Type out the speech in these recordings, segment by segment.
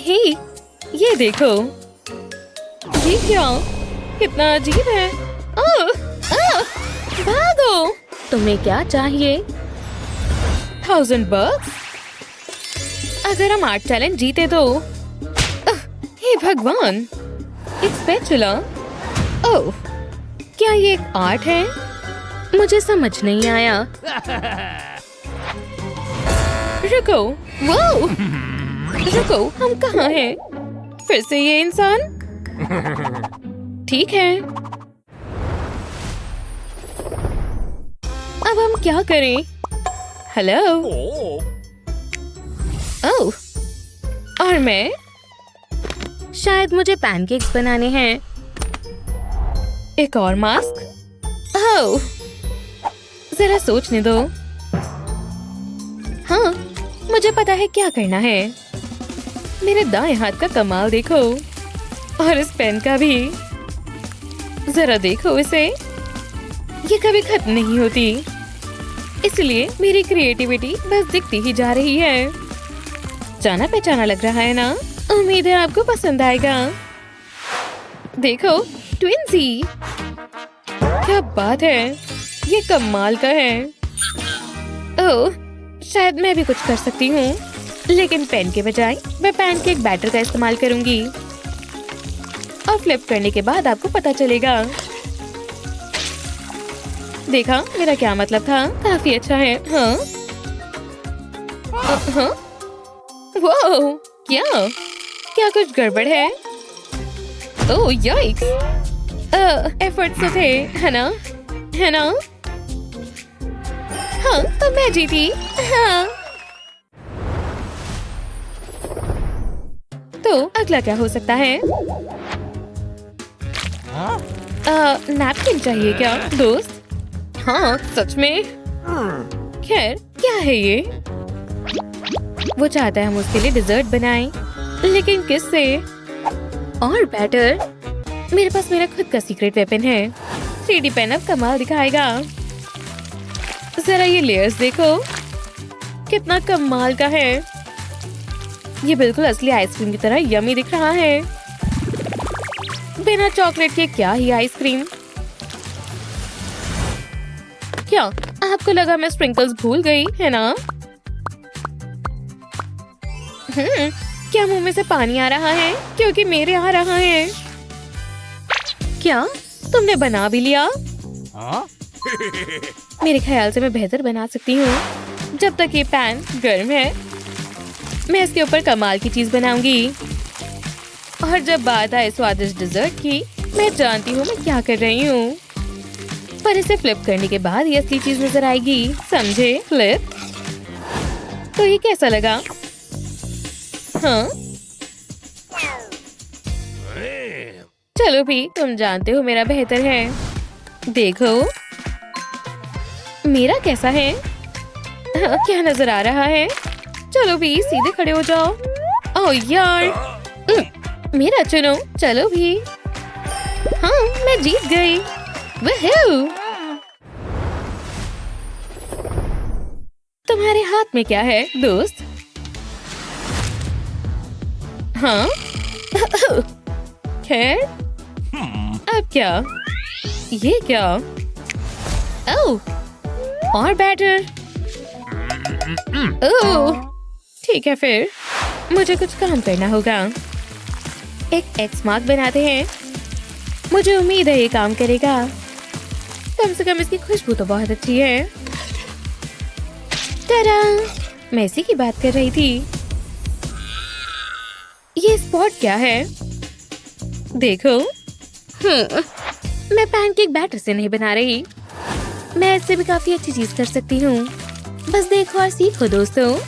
हे, ये देखो। ये क्या? कितना अजीब है। ओह, ओह, भागो। तुम्हें क्या चाहिए? 1000 bucks? अगर हम आर्ट चैलेंज जीते तो। हे भगवान, एक स्पैचुला। ओह, क्या ये एक आर्ट है? मुझे समझ नहीं आया। रुको, वो रुको, हम कहाँ हैं? फिर से ये इंसान? ठीक है, अब हम क्या करें? हेलो। ओह, और मैं? शायद मुझे पैनकेक्स बनाने हैं। एक और मास्क? ओह, जरा सोचने दो। हाँ, मुझे पता है क्या करना है। मेरे दाएं हाथ का कमाल देखो, और इस पेन का भी। जरा देखो इसे, ये कभी खत्म नहीं होती। इसलिए मेरी क्रिएटिविटी बस दिखती ही जा रही है। जाना पहचाना लग रहा है ना? उम्मीद है आपको पसंद आएगा। देखो, ट्विंसी। क्या बात है, ये कमाल का है। ओह, शायद मैं भी कुछ कर सकती हूँ, लेकिन पेन के बजाय मैं पैनकेक बैटर का इस्तेमाल करूंगी। और फ्लिप करने के बाद आपको पता चलेगा। देखा मेरा क्या मतलब था? काफी अच्छा है। हाँ? हाँ? वो क्या कुछ गड़बड़ है? ओह याइक्स! एफर्ट्स तो थे, है ना? है ना? हाँ, तो मैं जीती। हाँ। तो अगला क्या हो सकता है? नैपकिन चाहिए क्या दोस्त? हाँ, सच में? खैर, क्या है ये? वो चाहता है हम उसके लिए डिजर्ट बनाएं, लेकिन किससे? और बैटर? मेरे पास मेरा खुद का सीक्रेट वेपन है। 3D पेन अब कमाल दिखाएगा। जरा ये लेयर्स देखो, कितना कमाल का है। ये बिल्कुल असली आइसक्रीम की तरह यम्मी दिख रहा है। बिना चॉकलेट के क्या ही आइसक्रीम। क्या आपको लगा मैं स्प्रिंकल्स भूल गई, है ना? क्या मुंह में से पानी आ रहा है? क्योंकि मेरे आ रहा है। क्या तुमने बना भी लिया? मेरे ख्याल से मैं बेहतर बना सकती हूँ। जब तक ये पैन गर्म है, मैं इसके ऊपर कमाल की चीज बनाऊंगी। और जब बात आए स्वादिष्ट डिजर्ट की, मैं जानती हूँ मैं क्या कर रही हूँ। पर इसे फ्लिप करने के बाद ये असली चीज नजर आएगी, समझे? फ्लिप। तो ये कैसा लगा? हाँ? चलो भी, तुम जानते हो मेरा बेहतर है। देखो मेरा कैसा है। हाँ, क्या नजर आ रहा है? चलो भी, सीधे खड़े हो जाओ। ओह यार, मेरा चुनो। चलो भी। हाँ, मैं जीत गई। वहू! तुम्हारे हाथ में क्या है दोस्त? हाँ? खैर, अब क्या? ये क्या? ओह, और बैटर। ओह, ठीक है, फिर मुझे कुछ काम करना होगा। एक एक्स मार्क बनाते हैं। मुझे उम्मीद है ये काम करेगा। कम से कम इसकी खुशबू तो बहुत अच्छी है। टाडा! मैं इसी की बात कर रही थी। ये स्पॉट क्या है? देखो, मैं पैनकेक बैटर से नहीं बना रही। मैं इससे भी काफी अच्छी चीज कर सकती हूँ। बस देखो और सीखो दोस्तों।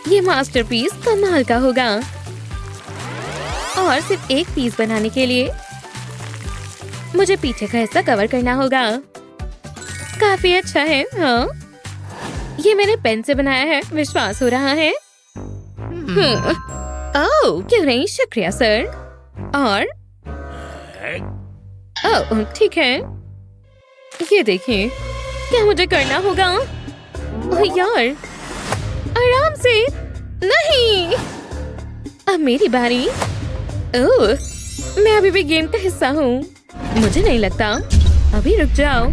ये मास्टरपीस कमाल का होगा। और सिर्फ एक पीस बनाने के लिए मुझे पीछे का हिस्सा कवर करना होगा। काफी अच्छा है। हाँ, ये मैंने पेन से बनाया है, विश्वास हो रहा है। ओह, क्यों नहीं, शुक्रिया सर। और ओह, ठीक है। ये देखिए, क्या मुझे करना होगा? ओह यार, आराम से। नहीं। अब मेरी बारी। ओह, मैं अभी भी गेम का हिस्सा हूँ। मुझे नहीं लगता। अभी रुक जाओ।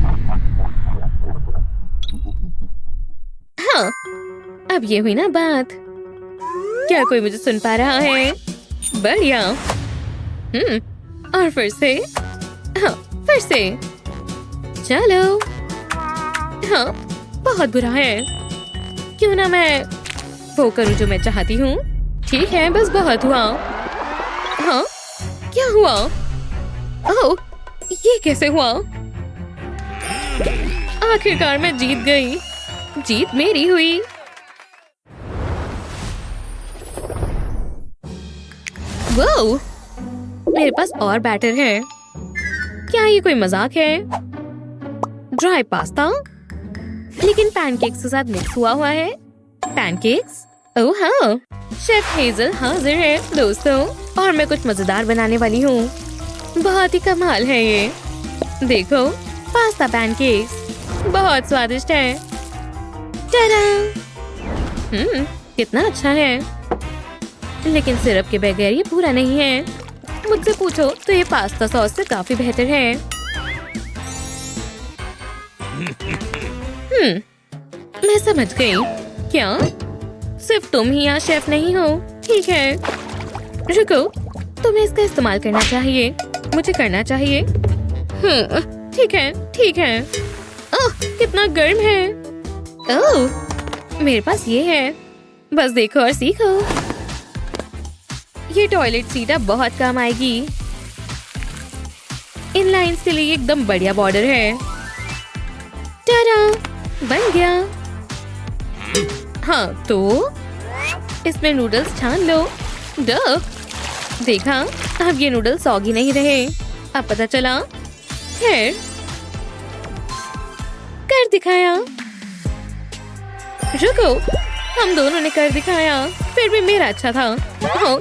हाँ, अब ये हुई ना बात। क्या कोई मुझे सुन पा रहा है? बढ़िया। और फिर से। हाँ, फिर से। चलो। हाँ, बहुत बुरा है। क्यों ना मैं वो करूं जो मैं चाहती हूँ। ठीक है, बस बहुत हुआ। हाँ, क्या हुआ? ओह, ये कैसे हुआ? आखिरकार मैं जीत गई। जीत मेरी हुई। वाह, मेरे पास और बैटर है। क्या ये कोई मजाक है? ड्राई पास्ता, लेकिन पैनकेक्स के साथ मिक्स हुआ है। पैनकेक्स? ओह हाँ, शेफ हेजल हाजिर है दोस्तों, और मैं कुछ मजेदार बनाने वाली हूँ। बहुत ही कमाल है ये। देखो, पास्ता पैनकेक्स बहुत स्वादिष्ट है। टाडा! कितना अच्छा है। लेकिन सिरप के बगैर ये पूरा नहीं है। मुझसे पूछो तो ये पास्ता सॉस से काफी बेहतर है। मैं समझ गई। क्या सिर्फ तुम ही यहाँ शेफ नहीं हो? ठीक है, रुको, तुम्हें इसका इस्तेमाल करना चाहिए। मुझे करना चाहिए। ठीक है, ठीक है। ओह, कितना गर्म है। ओह, मेरे पास ये है। बस देखो और सीखो। ये टॉयलेट सीट अब बहुत काम आएगी। इन लाइंस के लिए एकदम बढ़िया बॉर्डर है। टाडा! बन गया। हाँ, तो इसमें नूडल्स छान लो। देखा, अब ये नूडल्स सॉगी नहीं रहे। अब पता चला। खैर, कर दिखाया। रुको, हम दोनों ने कर दिखाया। फिर भी मेरा अच्छा था। हाँ,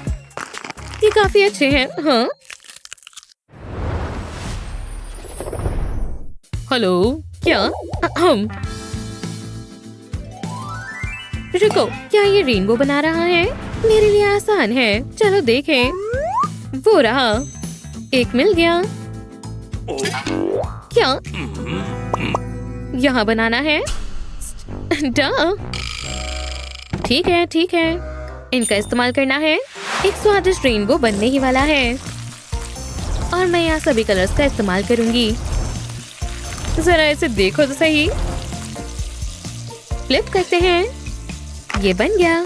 ये काफी अच्छे हैं। हाँ, हेलो, क्या हम? रुको, क्या ये रेनबो बना रहा है? मेरे लिए आसान है। चलो देखें। वो रहा, एक मिल गया। क्या यहाँ बनाना है? ठीक है, ठीक है, इनका इस्तेमाल करना है। एक स्वादिष्ट रेनबो बनने ही वाला है। और मैं यहाँ सभी कलर्स का इस्तेमाल करूंगी। जरा इसे देखो तो सही। फ्लिप करते हैं। ये बन गया।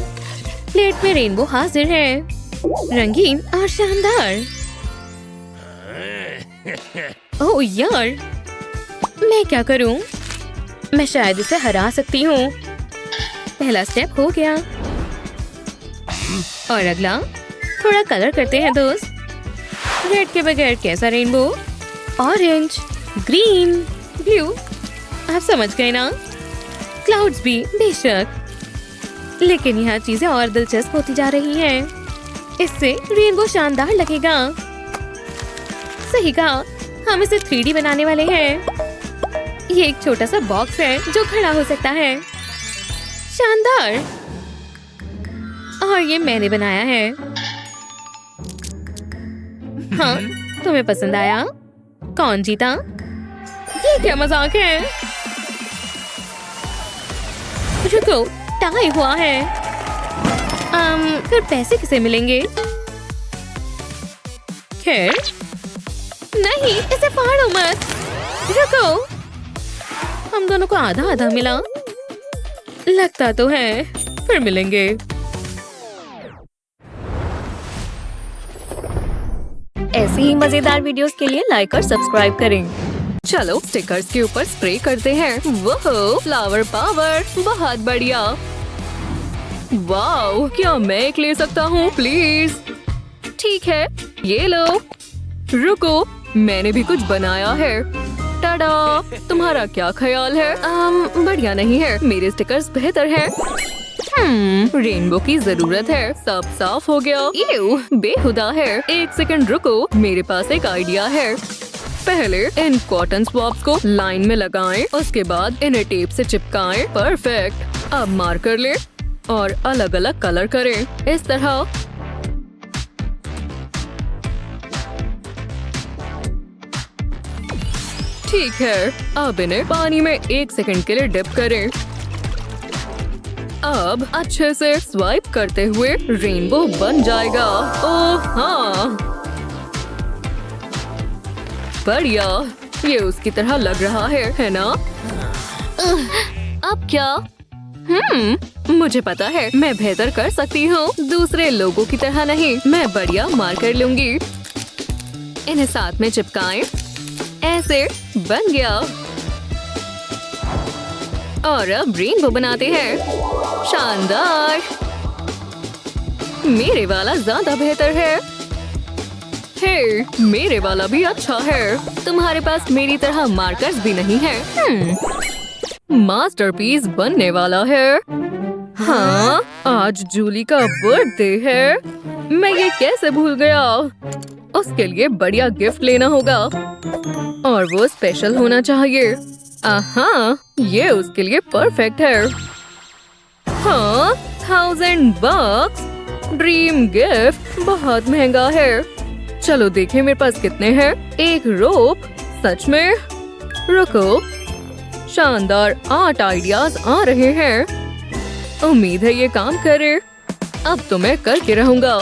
प्लेट में रेनबो हाजिर है, रंगीन और शानदार। ओह यार, मैं क्या करूं? मैं शायद इसे हरा सकती हूँ। पहला स्टेप हो गया। और अगला, थोड़ा कलर करते हैं दोस्त। रेड के बगैर कैसा रेनबो? Orange, green, blue. आप समझ गए ना? क्लाउड्स भी बेशक। लेकिन यहाँ चीजें और दिलचस्प होती जा रही हैं। इससे रेनबो शानदार लगेगा। सही कहा, हम इसे 3D बनाने वाले हैं। ये एक छोटा सा बॉक्स है जो खड़ा हो सकता है। शानदार। और ये मैंने बनाया है। हाँ, तुम्हें पसंद आया? कौन जीता? ये क्या मजाक है? रुको, टाई हुआ है। फिर पैसे किसे मिलेंगे? खैर, नहीं, इसे फाड़ो मत। रुको, हम दोनों को आधा आधा मिला। लगता तो है। फिर मिलेंगे। ऐसी ही मजेदार वीडियोस के लिए लाइक और सब्सक्राइब करें। चलो स्टिकर्स के ऊपर स्प्रे करते हैं। वो फ्लावर पावर, बहुत बढ़िया। वाओ, क्या मैं एक ले सकता हूँ प्लीज? ठीक है, ये लो। रुको, मैंने भी कुछ बनाया है। टाडा! तुम्हारा क्या ख्याल है? बढ़िया नहीं है, मेरे स्टिकर्स बेहतर हैं। रेनबो की जरूरत है। सब साफ हो गया। एव, बेहुदा है। एक सेकंड रुको, मेरे पास एक आइडिया है। पहले इन कॉटन स्वॉप्स को लाइन में लगाएं, उसके बाद इन्हें टेप से चिपकाएं। परफेक्ट। अब मार्कर लें और अलग अलग कलर करें। इस तरह ठीक है, अब इन्हें पानी में 1 सेकंड के लिए डिप करें। अब अच्छे से स्वाइप करते हुए रेनबो बन जाएगा। ओह हाँ, बढ़िया, ये उसकी तरह लग रहा है ना? अब क्या? मुझे पता है, मैं बेहतर कर सकती हूँ। दूसरे लोगों की तरह नहीं, मैं बढ़िया मार्कर लूंगी। इन्हें साथ में चिपकाएं। ऐसे बन गया। और अब रेनबो बनाते हैं। शानदार। मेरे वाला ज्यादा बेहतर है। हे, मेरे वाला भी अच्छा है। तुम्हारे पास मेरी तरह मार्कर्स भी नहीं है। मास्टरपीस बनने वाला है। हाँ, आज जूली का बर्थडे है। मैं ये कैसे भूल गया? उसके लिए बढ़िया गिफ्ट लेना होगा और वो स्पेशल होना चाहिए। ये उसके लिए परफेक्ट है। हाँ, $1000 ड्रीम गिफ्ट बहुत महंगा है। चलो देखें मेरे पास कितने हैं। एक रोप, सच में? रुको, शानदार आर्ट आइडियाज आ रहे हैं। उम्मीद है ये काम करे। अब तो मैं करके रहूंगा।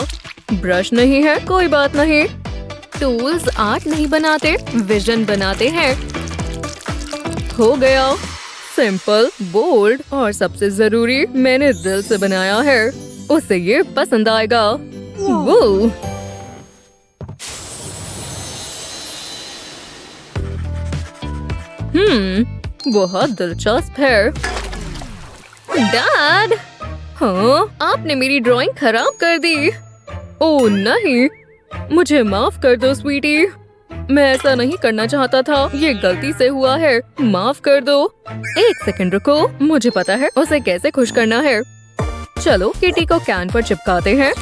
ब्रश नहीं है, कोई बात नहीं। टूल्स आर्ट नहीं बनाते, विजन बनाते हैं। हो गया। सिंपल, बोल्ड और सबसे जरूरी, मैंने दिल से बनाया है। उसे ये पसंद आएगा। वो बहुत दिलचस्प है। डैड, हाँ, आपने मेरी ड्राइंग खराब कर दी। ओह नहीं, मुझे माफ कर दो स्वीटी। मैं ऐसा नहीं करना चाहता था। ये गलती से हुआ है। माफ कर दो। 1 सेकंड रुको, मुझे पता है उसे कैसे खुश करना है। चलो किटी को कैन पर चिपकाते हैं।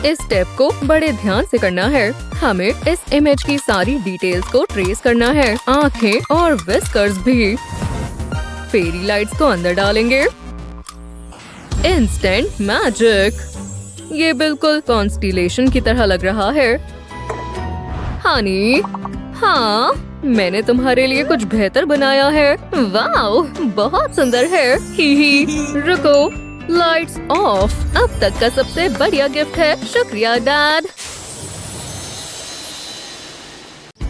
इस स्टेप को बड़े ध्यान से करना है। हमें इस इमेज की सारी डिटेल्स को ट्रेस करना है। आंखें और विस्कर्स भी। फेरी लाइट्स को अंदर डालेंगे। Instant magic. ये बिल्कुल कॉन्स्टिलेशन की तरह लग रहा है। हनी, हाँ, मैंने तुम्हारे लिए कुछ बेहतर बनाया है। वाओ, बहुत सुंदर है। ही रुको, लाइट्स ऑफ। अब तक का सबसे बढ़िया गिफ्ट है। शुक्रिया डैड।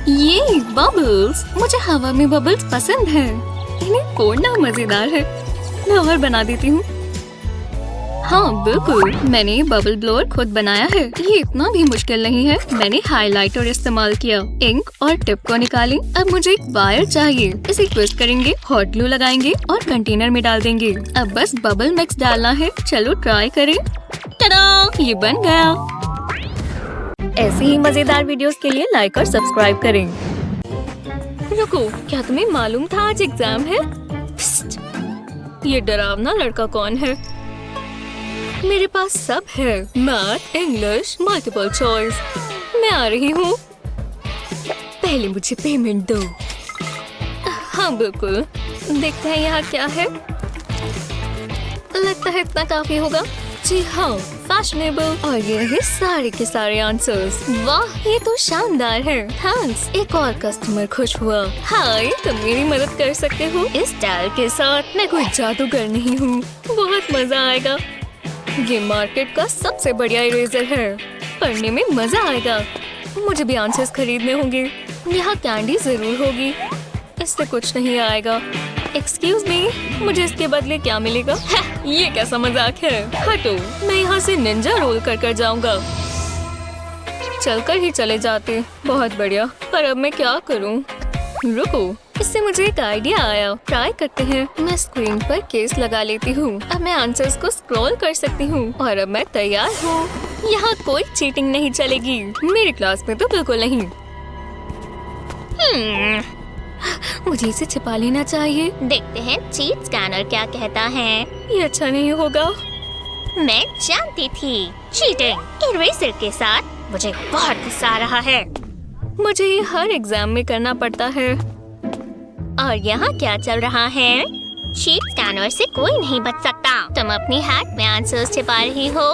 ये बबल्स, मुझे हवा में बबल्स पसंद है। इन्हें फोड़ना मजेदार है। मैं और बना देती हूँ। हाँ बिल्कुल, मैंने ये बबल ब्लोअर खुद बनाया है। ये इतना भी मुश्किल नहीं है। मैंने हाइलाइटर इस्तेमाल किया, इंक और टिप को निकाली। अब मुझे एक वायर चाहिए। इसे ट्विस्ट करेंगे, हॉट ग्लू लगाएंगे और कंटेनर में डाल देंगे। अब बस बबल मिक्स डालना है। चलो ट्राई करें। टडा, ये बन गया। ऐसे ही मजेदार वीडियोस के लिए लाइक और सब्सक्राइब करें। रुको, क्या तुम्हें मालूम था आज एग्जाम है? ये डरावना लड़का कौन है? मेरे पास सब है। Math, English, multiple choice. मैं आ रही हूँ। पहले मुझे पेमेंट दो। हाँ बिल्कुल, देखते हैं यहाँ क्या है। लगता है इतना काफी होगा। जी हाँ, फैशनेबल। और ये है सारे के सारे आंसर्स। वाह, ये तो शानदार है। थैंक्स। एक और कस्टमर खुश हुआ। हाय, तुम मेरी मदद कर सकते हो इस स्टाइल के साथ। मैं कोई जादूगर नहीं हूँ। बहुत मजा आएगा। ये मार्केट का सबसे बढ़िया इरेजर है। पढ़ने में मजा आएगा। मुझे भी आंसर्स खरीदने होंगे। यहाँ कैंडी जरूर होगी। इससे कुछ नहीं आएगा। एक्सक्यूज मी, मुझे इसके बदले क्या मिलेगा? ये कैसा मजाक है? हटो, मैं यहाँ से निंजा रोल कर जाऊंगा। चलकर ही चले जाते। बहुत बढ़िया, पर अब मैं क्या करूँ? रुको, इससे मुझे एक आइडिया आया। ट्राई करते हैं। मैं स्क्रीन पर केस लगा लेती हूँ। अब मैं आंसर्स को स्क्रॉल कर सकती हूँ और अब मैं तैयार हूँ। यहाँ कोई चीटिंग नहीं चलेगी। मेरी क्लास में तो बिल्कुल नहीं। मुझे इसे छिपा लेना चाहिए। देखते हैं चीट स्कैनर क्या कहता है। ये अच्छा नहीं होगा। मैं जानती थी, चीटिंग इरेजर के साथ मुझे बहुत गुस्सा आ रहा है। मुझे ये हर एग्जाम में करना पड़ता है। और यहाँ क्या चल रहा है? चीट स्कैनर से कोई नहीं बच सकता। तुम अपनी हैट में आंसर्स छिपा रही हो।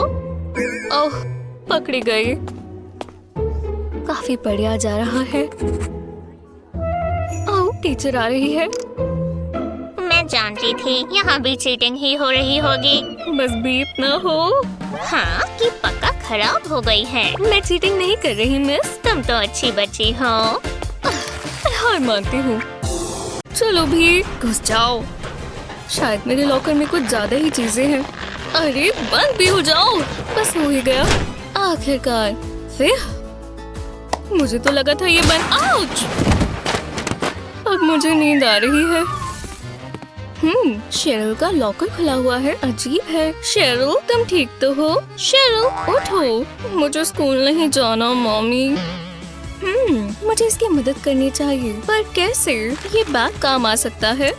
ओह, पकड़ी गई। काफी बढ़िया जा रहा है। ओह, टीचर आ रही है। मैं जानती थी यहाँ भी चीटिंग ही हो रही होगी। बस बीप ना हो। हाँ, कि पक्का खराब हो गई है। मैं चीटिंग नहीं कर रही मिस। तुम तो अच्छी बच्ची हो। हार मानती हूँ। चलो भी घुस जाओ। शायद मेरे लॉकर में कुछ ज्यादा ही चीजें हैं। अरे बंद भी हो जाओ। बस हो ही गया आखिरकार। फिर मुझे तो लगा था ये बंद। आउच! अब मुझे नींद आ रही है। शेरल का लॉकर खुला हुआ है। अजीब है। शेरल, तुम ठीक तो हो? शेरल, उठो। मुझे स्कूल नहीं जाना मम्मी। मुझे इसकी मदद करनी चाहिए, पर कैसे? ये बैग काम आ सकता है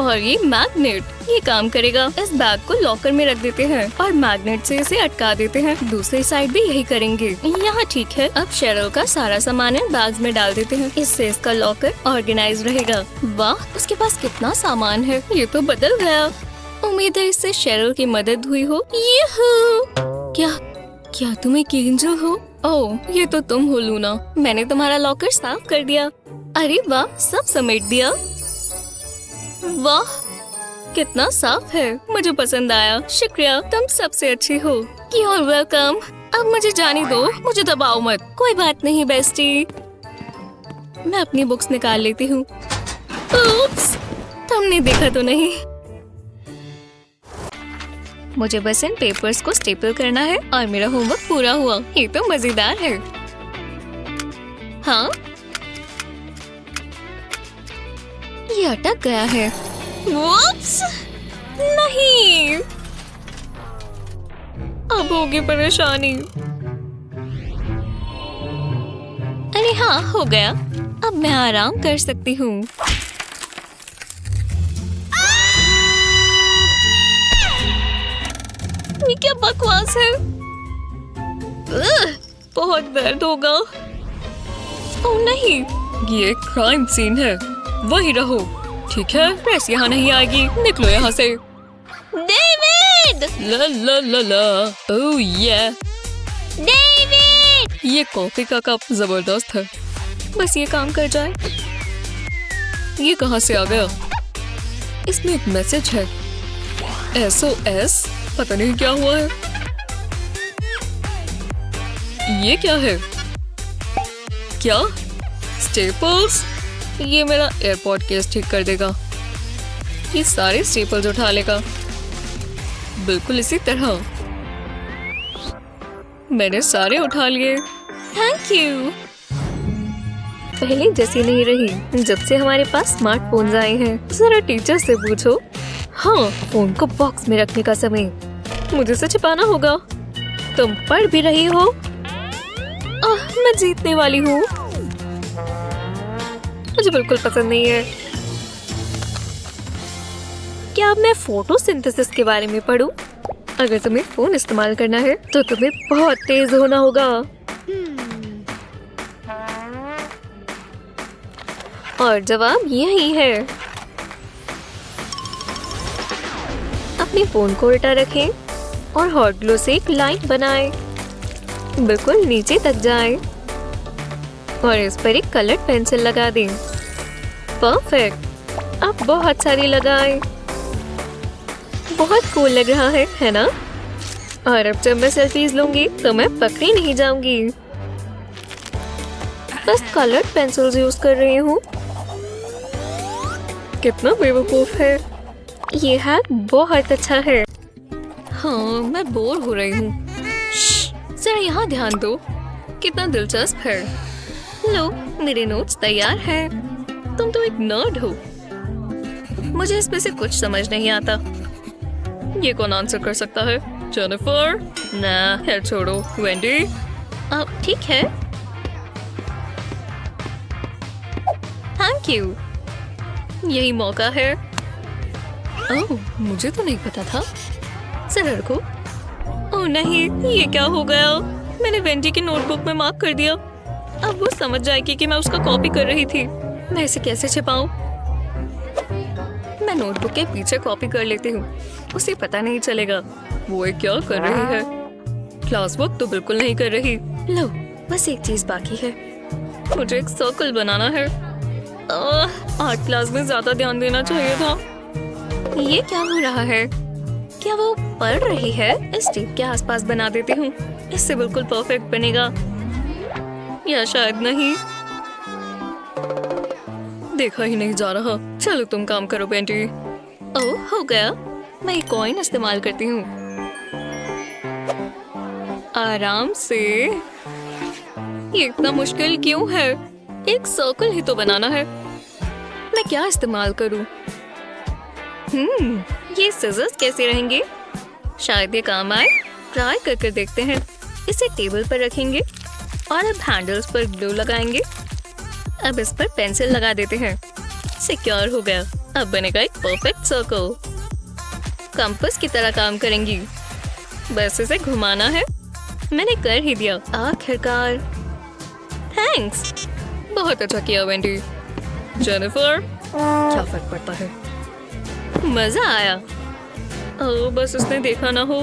और ये मैग्नेट, ये काम करेगा। इस बैग को लॉकर में रख देते हैं और मैग्नेट से इसे अटका देते हैं। दूसरी साइड भी यही करेंगे। यहाँ ठीक है। अब शेरल का सारा सामान इन बैग्स में डाल देते हैं। इससे इसका लॉकर ऑर्गेनाइज रहेगा। वाह, उसके पास कितना सामान है। ये तो बदल गया। उम्मीद है इससे शेरल की मदद हुई हो। क्या तुम एक एंजल हो? ओह, ये तो तुम हो लूना। मैंने तुम्हारा लॉकर साफ कर दिया। अरे वाह, सब समेट दिया। वाह, कितना साफ है। मुझे पसंद आया। शुक्रिया, तुम सबसे अच्छी हो। You're welcome। अब मुझे जाने दो। मुझे दबाओ मत। कोई बात नहीं बेस्टी। मैं अपनी बुक्स निकाल लेती हूँ। Oops, तुमने देखा तो नहीं। मुझे बस इन पेपर्स को स्टेपल करना है और मेरा होमवर्क पूरा हुआ। ये तो मजेदार है। हाँ, ये अटक गया है। Whoops! नहीं, अब होगी परेशानी। अरे हाँ, हो गया। अब मैं आराम कर सकती हूँ। ये क्या बकवास है? बहुत दर्द होगा। ओह नहीं, ये क्राइम सीन है। वही रहो। ठीक है, प्रेस यहाँ नहीं आएगी। निकलो यहाँ से। डेविड! ला ला ला ला। ओह ये डेविड! ये कॉफी का कप जबरदस्त है। बस ये काम कर जाए। ये कहाँ से आ गया? इसमें एक मैसेज है। SOS। पता नहीं क्या हुआ है। ये क्या है? क्या स्टेपल्स? ये मेरा एयरपोर्ट केस ठीक कर देगा। ये सारे स्टेपल्स उठा लेगा, बिल्कुल इसी तरह। मैंने सारे उठा लिए। Thank you. पहले जैसी नहीं रही जब से हमारे पास स्मार्टफोन्स आए हैं। जरा टीचर से पूछो। हाँ, फोन को बॉक्स में रखने का समय। मुझे से छिपाना होगा। तुम पढ़ भी रही हो। मैं जीतने वाली हूँ। मुझे बिल्कुल पसंद नहीं है। क्या अब मैं फोटोसिंथेसिस के बारे में पढूं? अगर तुम्हें फोन इस्तेमाल करना है तो तुम्हें बहुत तेज होना होगा। और जवाब यही है। अपने फोन को उल्टा रखें और हॉट ग्लू से एक लाइन बनाएं। बिल्कुल नीचे तक जाएं और इस पर एक कलर्ड पेंसिल लगा दें। परफेक्ट। अब बहुत सारी लगाएं। बहुत कूल लग रहा है ना? और अब जब मैं सेल्फीज लूंगी तो मैं पकड़ी नहीं जाऊंगी। बस कलर्ड पेंसिल्स यूज कर रही हूँ। कितना बेवकूफ है। ये हैक बहुत अच्छा है। हाँ, मैं बोर हो रही हूँ। जरा यहाँ ध्यान दो। कितना दिलचस्प है। लो, मेरे नोट्स तैयार हैं। तुम तो एक नर्ड हो। मुझे इसमें से कुछ समझ नहीं आता। ये कौन आंसर कर सकता है? जेनिफर? ना, खैर छोड़ो। वेंडी? ठीक है। Thank you. यही मौका है। ओह, मुझे तो नहीं पता था। जरा रखो। ओह नहीं, ये क्या हो गया? मैंने वेंडी की नोटबुक में मार्क कर दिया। अब वो समझ जाएगी कि मैं उसका कॉपी कर रही थी। मैं इसे कैसे छिपाऊं? मैं नोटबुक के पीछे कॉपी कर लेती हूँ। उसे पता नहीं चलेगा। वो क्या कर रही है? क्लास वर्क तो बिल्कुल नहीं कर रही। लो, बस एक चीज बाकी है, मुझे एक सर्कल बनाना है। आर्ट क्लास में ज्यादा ध्यान देना चाहिए था। ये क्या हो रहा है? क्या वो पढ़ रही है? इस टेप के आसपास बना देती हूँ, इससे बिल्कुल परफेक्ट बनेगा। या शायद नहीं, देखा ही नहीं जा रहा। चलो तुम काम करो बेंटी। ओह हो गया। मैं एक कॉइन इस्तेमाल करती हूँ। आराम से। ये इतना मुश्किल क्यों है? एक सर्कल ही तो बनाना है। मैं क्या इस्तेमाल करूँ? ये सिजर्स कैसे रहेंगे? शायद ये काम आए। ट्राई करके देखते हैं। इसे टेबल पर रखेंगे और अब हैंडल्स पर ग्लू लगाएंगे। अब इस पर पेंसिल लगा देते हैं। सिक्योर हो गया। अब बनेगा एक परफेक्ट सर्कल। कंपास की तरह काम करेंगी। बस इसे घुमाना है। मैंने कर ही दिया आखिरकार। थैंक्स। बहुत अच्छा किया वेंडी। जेनिफर, क्या फर्क पड़ता है? मजा आया। ओह बस उसने देखा ना हो।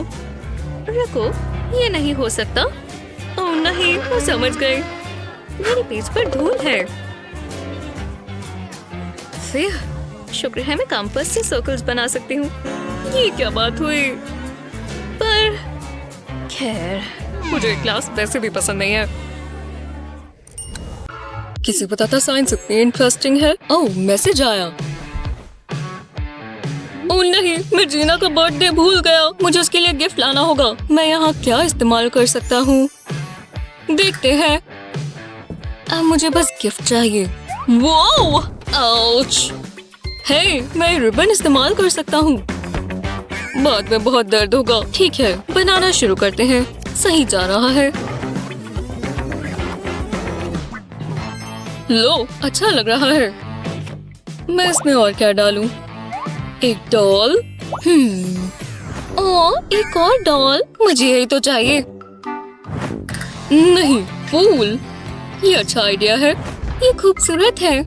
रुको, ये नहीं हो सकता। ओह नहीं, वो समझ गए। मेरे पेज पर धूल है। फिर शुक्र है मैं कंपास से सर्कल्स बना सकती हूँ। ये क्या बात हुई? पर खैर, मुझे क्लास वैसे भी पसंद नहीं है। किसी पता था साइंस इतनी इंटरेस्टिंग है? ओह मैसेज आया। ओह नहीं, मैं जीना का बर्थडे भूल गया। मुझे उसके लिए गिफ्ट लाना होगा। मैं यहाँ क्या इस्तेमाल कर सकता हूँ? देखते हैं। अब मुझे बस गिफ्ट चाहिए। वाओ! आउच! हे, मैं रिबन इस्तेमाल कर सकता हूँ। बाद में बहुत दर्द होगा। ठीक है, बनाना शुरू करते हैं। सही जा रहा है। लो, अच्छा लग रहा है। मैं इसमें और क्या डालूं? एक डॉल। ओह, एक और डॉल। मुझे यही तो चाहिए। नहीं, फूल। ये अच्छा आइडिया है। ये खूबसूरत है।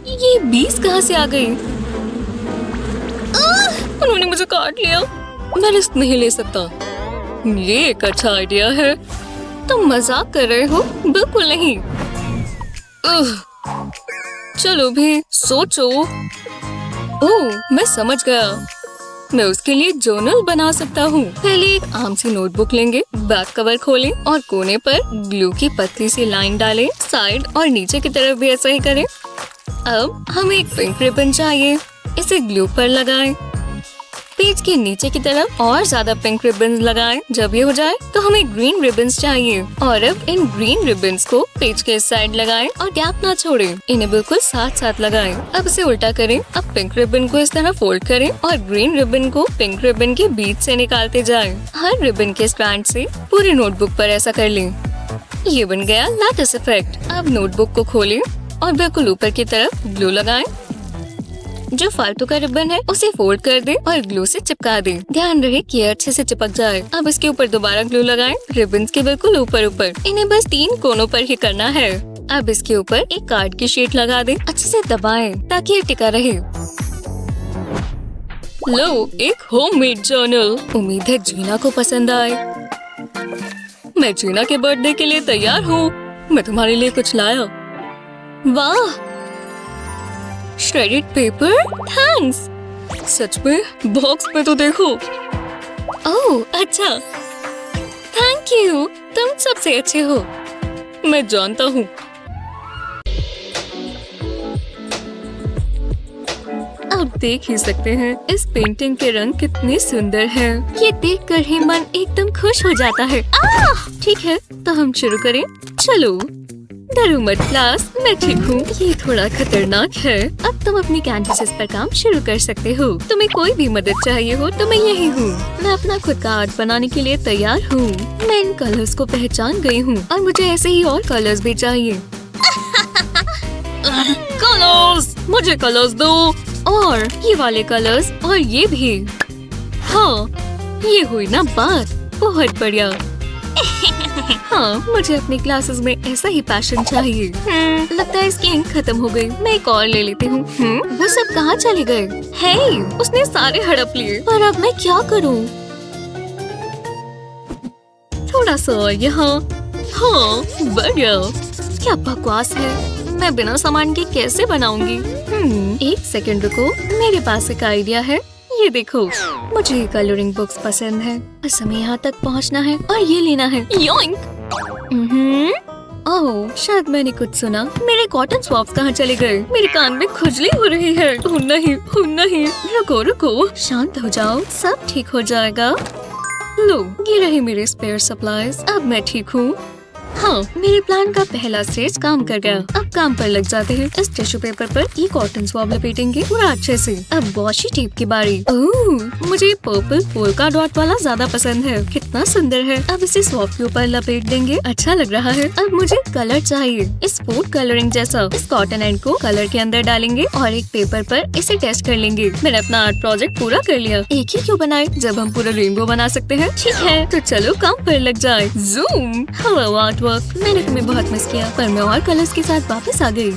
ये बीज कहाँ से आ गई? उन्होंने मुझे काट लिया। मैं रिस्क नहीं ले सकता। ये एक अच्छा आइडिया है। तुम मजाक कर रहे हो? बिल्कुल नहीं। चलो भी सोचो। ओह, मैं समझ गया। मैं उसके लिए जर्नल बना सकता हूँ। पहले एक आम सी नोटबुक लेंगे, बैक कवर खोलें और कोने पर ग्लू की पतली सी लाइन डालें। साइड और नीचे की तरफ भी ऐसा ही करें। अब हमें एक पिंक रिबन चाहिए। इसे ग्लू पर लगाएं। पेज के नीचे की तरफ और ज्यादा पिंक रिबन्स लगाएं। जब ये हो जाए तो हमें ग्रीन रिबन्स चाहिए। और अब इन ग्रीन रिबन्स को पेज के साइड लगाएं और गैप ना छोड़ें। इन्हें बिल्कुल साथ साथ लगाएं। अब इसे उल्टा करें। अब पिंक रिबन को इस तरह फोल्ड करें और ग्रीन रिबन को पिंक रिबन के बीच से निकालते जाएं। हर रिबन के स्ट्रैंड से पूरी नोटबुक पर ऐसा कर लें। ये बन गया लैटिस इफेक्ट। अब नोटबुक को खोलें और बिल्कुल ऊपर की तरफ ग्लू लगाएं। जो फालतू का रिबन है उसे फोल्ड कर दें और ग्लू से चिपका दें। ध्यान रहे कि ये अच्छे से चिपक जाए। अब इसके ऊपर दोबारा ग्लू लगाएं, रिबन्स के बिल्कुल ऊपर ऊपर। इन्हें बस 3 कोनों पर ही करना है। अब इसके ऊपर एक कार्ड की शीट लगा दें। अच्छे से दबाएं ताकि ये टिका रहे। लो, एक होममेड जर्नल। उम्मीद है जीना को पसंद आए। मैं जीना के बर्थडे के लिए तैयार हूँ। मैं तुम्हारे लिए कुछ लाया। वाह, श्रेडेड पेपर। थैंक्स। सच में? बॉक्स पे तो देखो। ओह अच्छा, थैंक यू। तुम सबसे अच्छे हो। मैं जानता हूँ। अब देख ही सकते हैं इस पेंटिंग के रंग कितने सुंदर हैं। ये देखकर ही मन एकदम खुश हो जाता है। ठीक है, तो हम शुरू करें। चलो, डरो मत क्लास, मैं ठीक हूँ। ये थोड़ा खतरनाक है। अब तुम अपनी कैनवासेस पर काम शुरू कर सकते हो। तुम्हें कोई भी मदद चाहिए हो तो मैं यही हूँ। मैं अपना खुद का आर्ट बनाने के लिए तैयार हूँ। मैं इन कलर्स को पहचान गई हूँ और मुझे ऐसे ही और कलर्स भी चाहिए। कलर्स, मुझे कलर्स दो। और ये वाले कलर्स और ये भी। हाँ, ये हुई ना बात। बहुत बढ़िया। हाँ, मुझे अपनी क्लासेस में ऐसा ही पैशन चाहिए। लगता है इसकी इंक खत्म हो गई। मैं एक और ले लेती हूँ। वो सब कहाँ चले गए? हे, उसने सारे हड़प लिए। पर अब मैं क्या करूँ? थोड़ा सा और यहाँ। हाँ, बढ़िया। क्या बकवास है, मैं बिना सामान के कैसे बनाऊंगी? एक सेकंड रुको, मेरे पास एक आइडिया है। ये देखो, मुझे कलरिंग बुक्स पसंद है, बस हमें यहाँ तक पहुँचना है और ये लेना है। योइंक! ओह, शायद मैंने कुछ सुना। मेरे कॉटन स्वॉप्स कहाँ चले गए? मेरे कान में खुजली हो रही है। ओह नहीं, ओह नहीं। रुको रुको, शांत हो जाओ, सब ठीक हो जाएगा। लो, ये रही मेरे स्पेयर सप्लाईज। अब मैं ठीक हूँ। हाँ, मेरे प्लान का पहला स्टेज काम कर गया। अब काम पर लग जाते हैं। इस टिश्यू पेपर पर ये कॉटन स्वॉब लपेटेंगे पूरा अच्छे से। अब वॉशी टेप की बारी। ओह, मुझे पर्पल पोल्का डॉट वाला ज्यादा पसंद है। कितना सुंदर है। अब इसे स्वॉब के ऊपर लपेट देंगे। अच्छा लग रहा है। अब मुझे कलर चाहिए, इस फूड कलरिंग जैसा। इस कॉटन एंड को कलर के अंदर डालेंगे और एक पेपर पर इसे टेस्ट कर लेंगे। मैंने अपना आर्ट प्रोजेक्ट पूरा कर लिया। एक ही क्यों बनाए जब हम पूरा रेनबो बना सकते हैं? ठीक है, तो चलो काम पर लग जाए। जूम। Hello art work. मैंने तुम्हें बहुत मिस किया, पर मैं और कलर्स के साथ वापस आ गई।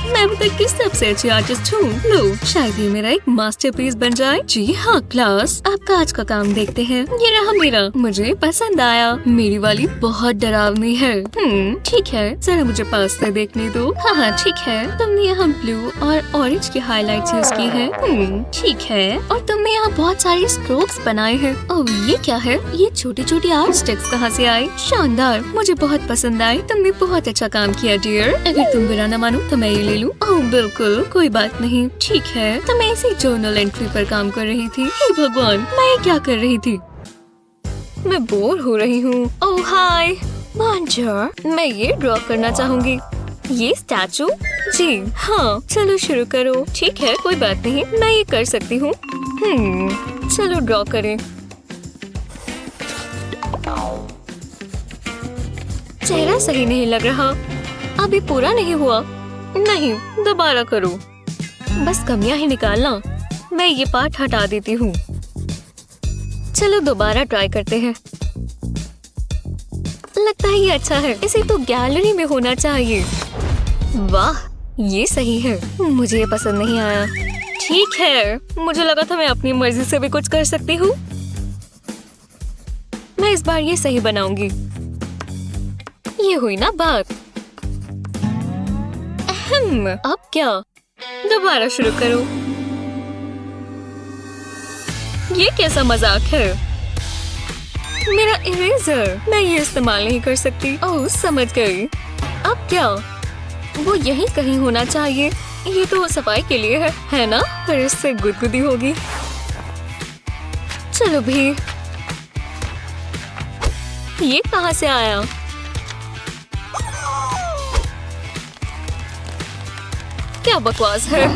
मैं अभी तक की सबसे अच्छी आर्टिस्ट हूँ। लो, शायद ये मेरा एक मास्टरपीस बन जाए। जी हाँ क्लास, अब आज का काम देखते हैं। ये रहा मेरा, मुझे पसंद आया। मेरी वाली बहुत डरावनी है। ठीक है, जरा मुझे पास से देखने दो। हाँ, ठीक है। तुमने यहाँ ब्लू और ऑरेंज की हाईलाइट्स यूज की है। ठीक है, और तुमने यहाँ बहुत सारे स्ट्रोक्स बनाए हैं। ओह, ये क्या है? ये छोटी छोटी आर्ट स्टिक्स कहाँ से आए? शानदार, मुझे बहुत पसंद आई। तुमने बहुत अच्छा काम किया डियर। अगर तुम बुरा न मानो तो मैं ये ले लूं। ओह बिल्कुल, कोई बात नहीं। ठीक है, तो मैं इसी जर्नल एंट्री पर काम कर रही थी। हे भगवान, मैं ये क्या कर रही थी? मैं बोर हो रही हूँ। ओह हाय बॉन्जोर, मैं ये ड्रॉ करना चाहूँगी। ये स्टैचू? जी हाँ, चलो शुरू करो। ठीक है, कोई बात नहीं, मैं ये कर सकती हूँ। चलो ड्रॉ करें। चेहरा सही नहीं लग रहा। अभी पूरा नहीं हुआ। नहीं, दोबारा करो। बस कमियां ही निकालना। मैं ये पार्ट हटा देती हूँ। चलो दोबारा ट्राई करते हैं। लगता है ये अच्छा है। इसे तो गैलरी में होना चाहिए। वाह, ये सही है। मुझे ये पसंद नहीं आया। ठीक है, मुझे लगा था मैं अपनी मर्जी से भी कुछ कर सकती हूँ। मैं इस बार ये सही बनाऊंगी। ये हुई ना बात। अब क्या? दोबारा शुरू करो। ये कैसा मजाक है? मेरा इरेजर, मैं ये इस्तेमाल नहीं कर सकती। ओह, समझ गई। अब क्या? वो यहीं कहीं होना चाहिए। ये तो सफाई के लिए है ना? पर इससे गुदगुदी होगी। चलो भी। ये कहाँ से आया? क्या बकवास है।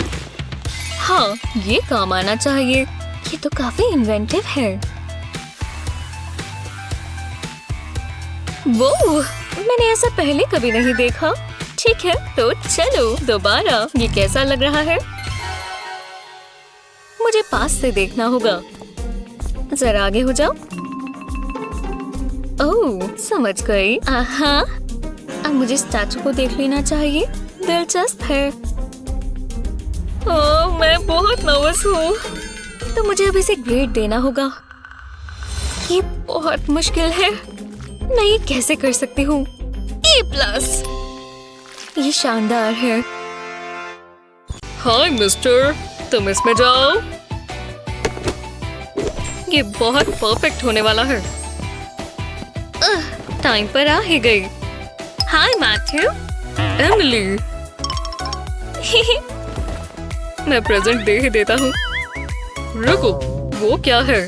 हाँ, ये काम आना चाहिए। ये तो काफी इन्वेंटिव है। वो, मैंने ऐसा पहले कभी नहीं देखा। ठीक है, तो चलो दोबारा। ये कैसा लग रहा है? मुझे पास से देखना होगा। जरा आगे हो जाओ। ओह, समझ गई। आहा, अब मुझे स्टैचू को देख लेना चाहिए। दिलचस्प है। ओह, मैं बहुत नर्वस हूँ। तो मुझे अब इसे ग्रेड देना होगा। ये बहुत मुश्किल है। मैं ये कैसे कर सकती हूँ? A+। ये शानदार है। हाय मिस्टर, तुम इसमें जाओ। ये बहुत परफेक्ट होने वाला है। टाइम पर आ ही गई। हाय मैथ्यू। एमिली। मैं प्रेजेंट दे ही देता हूँ। रुको, वो क्या है?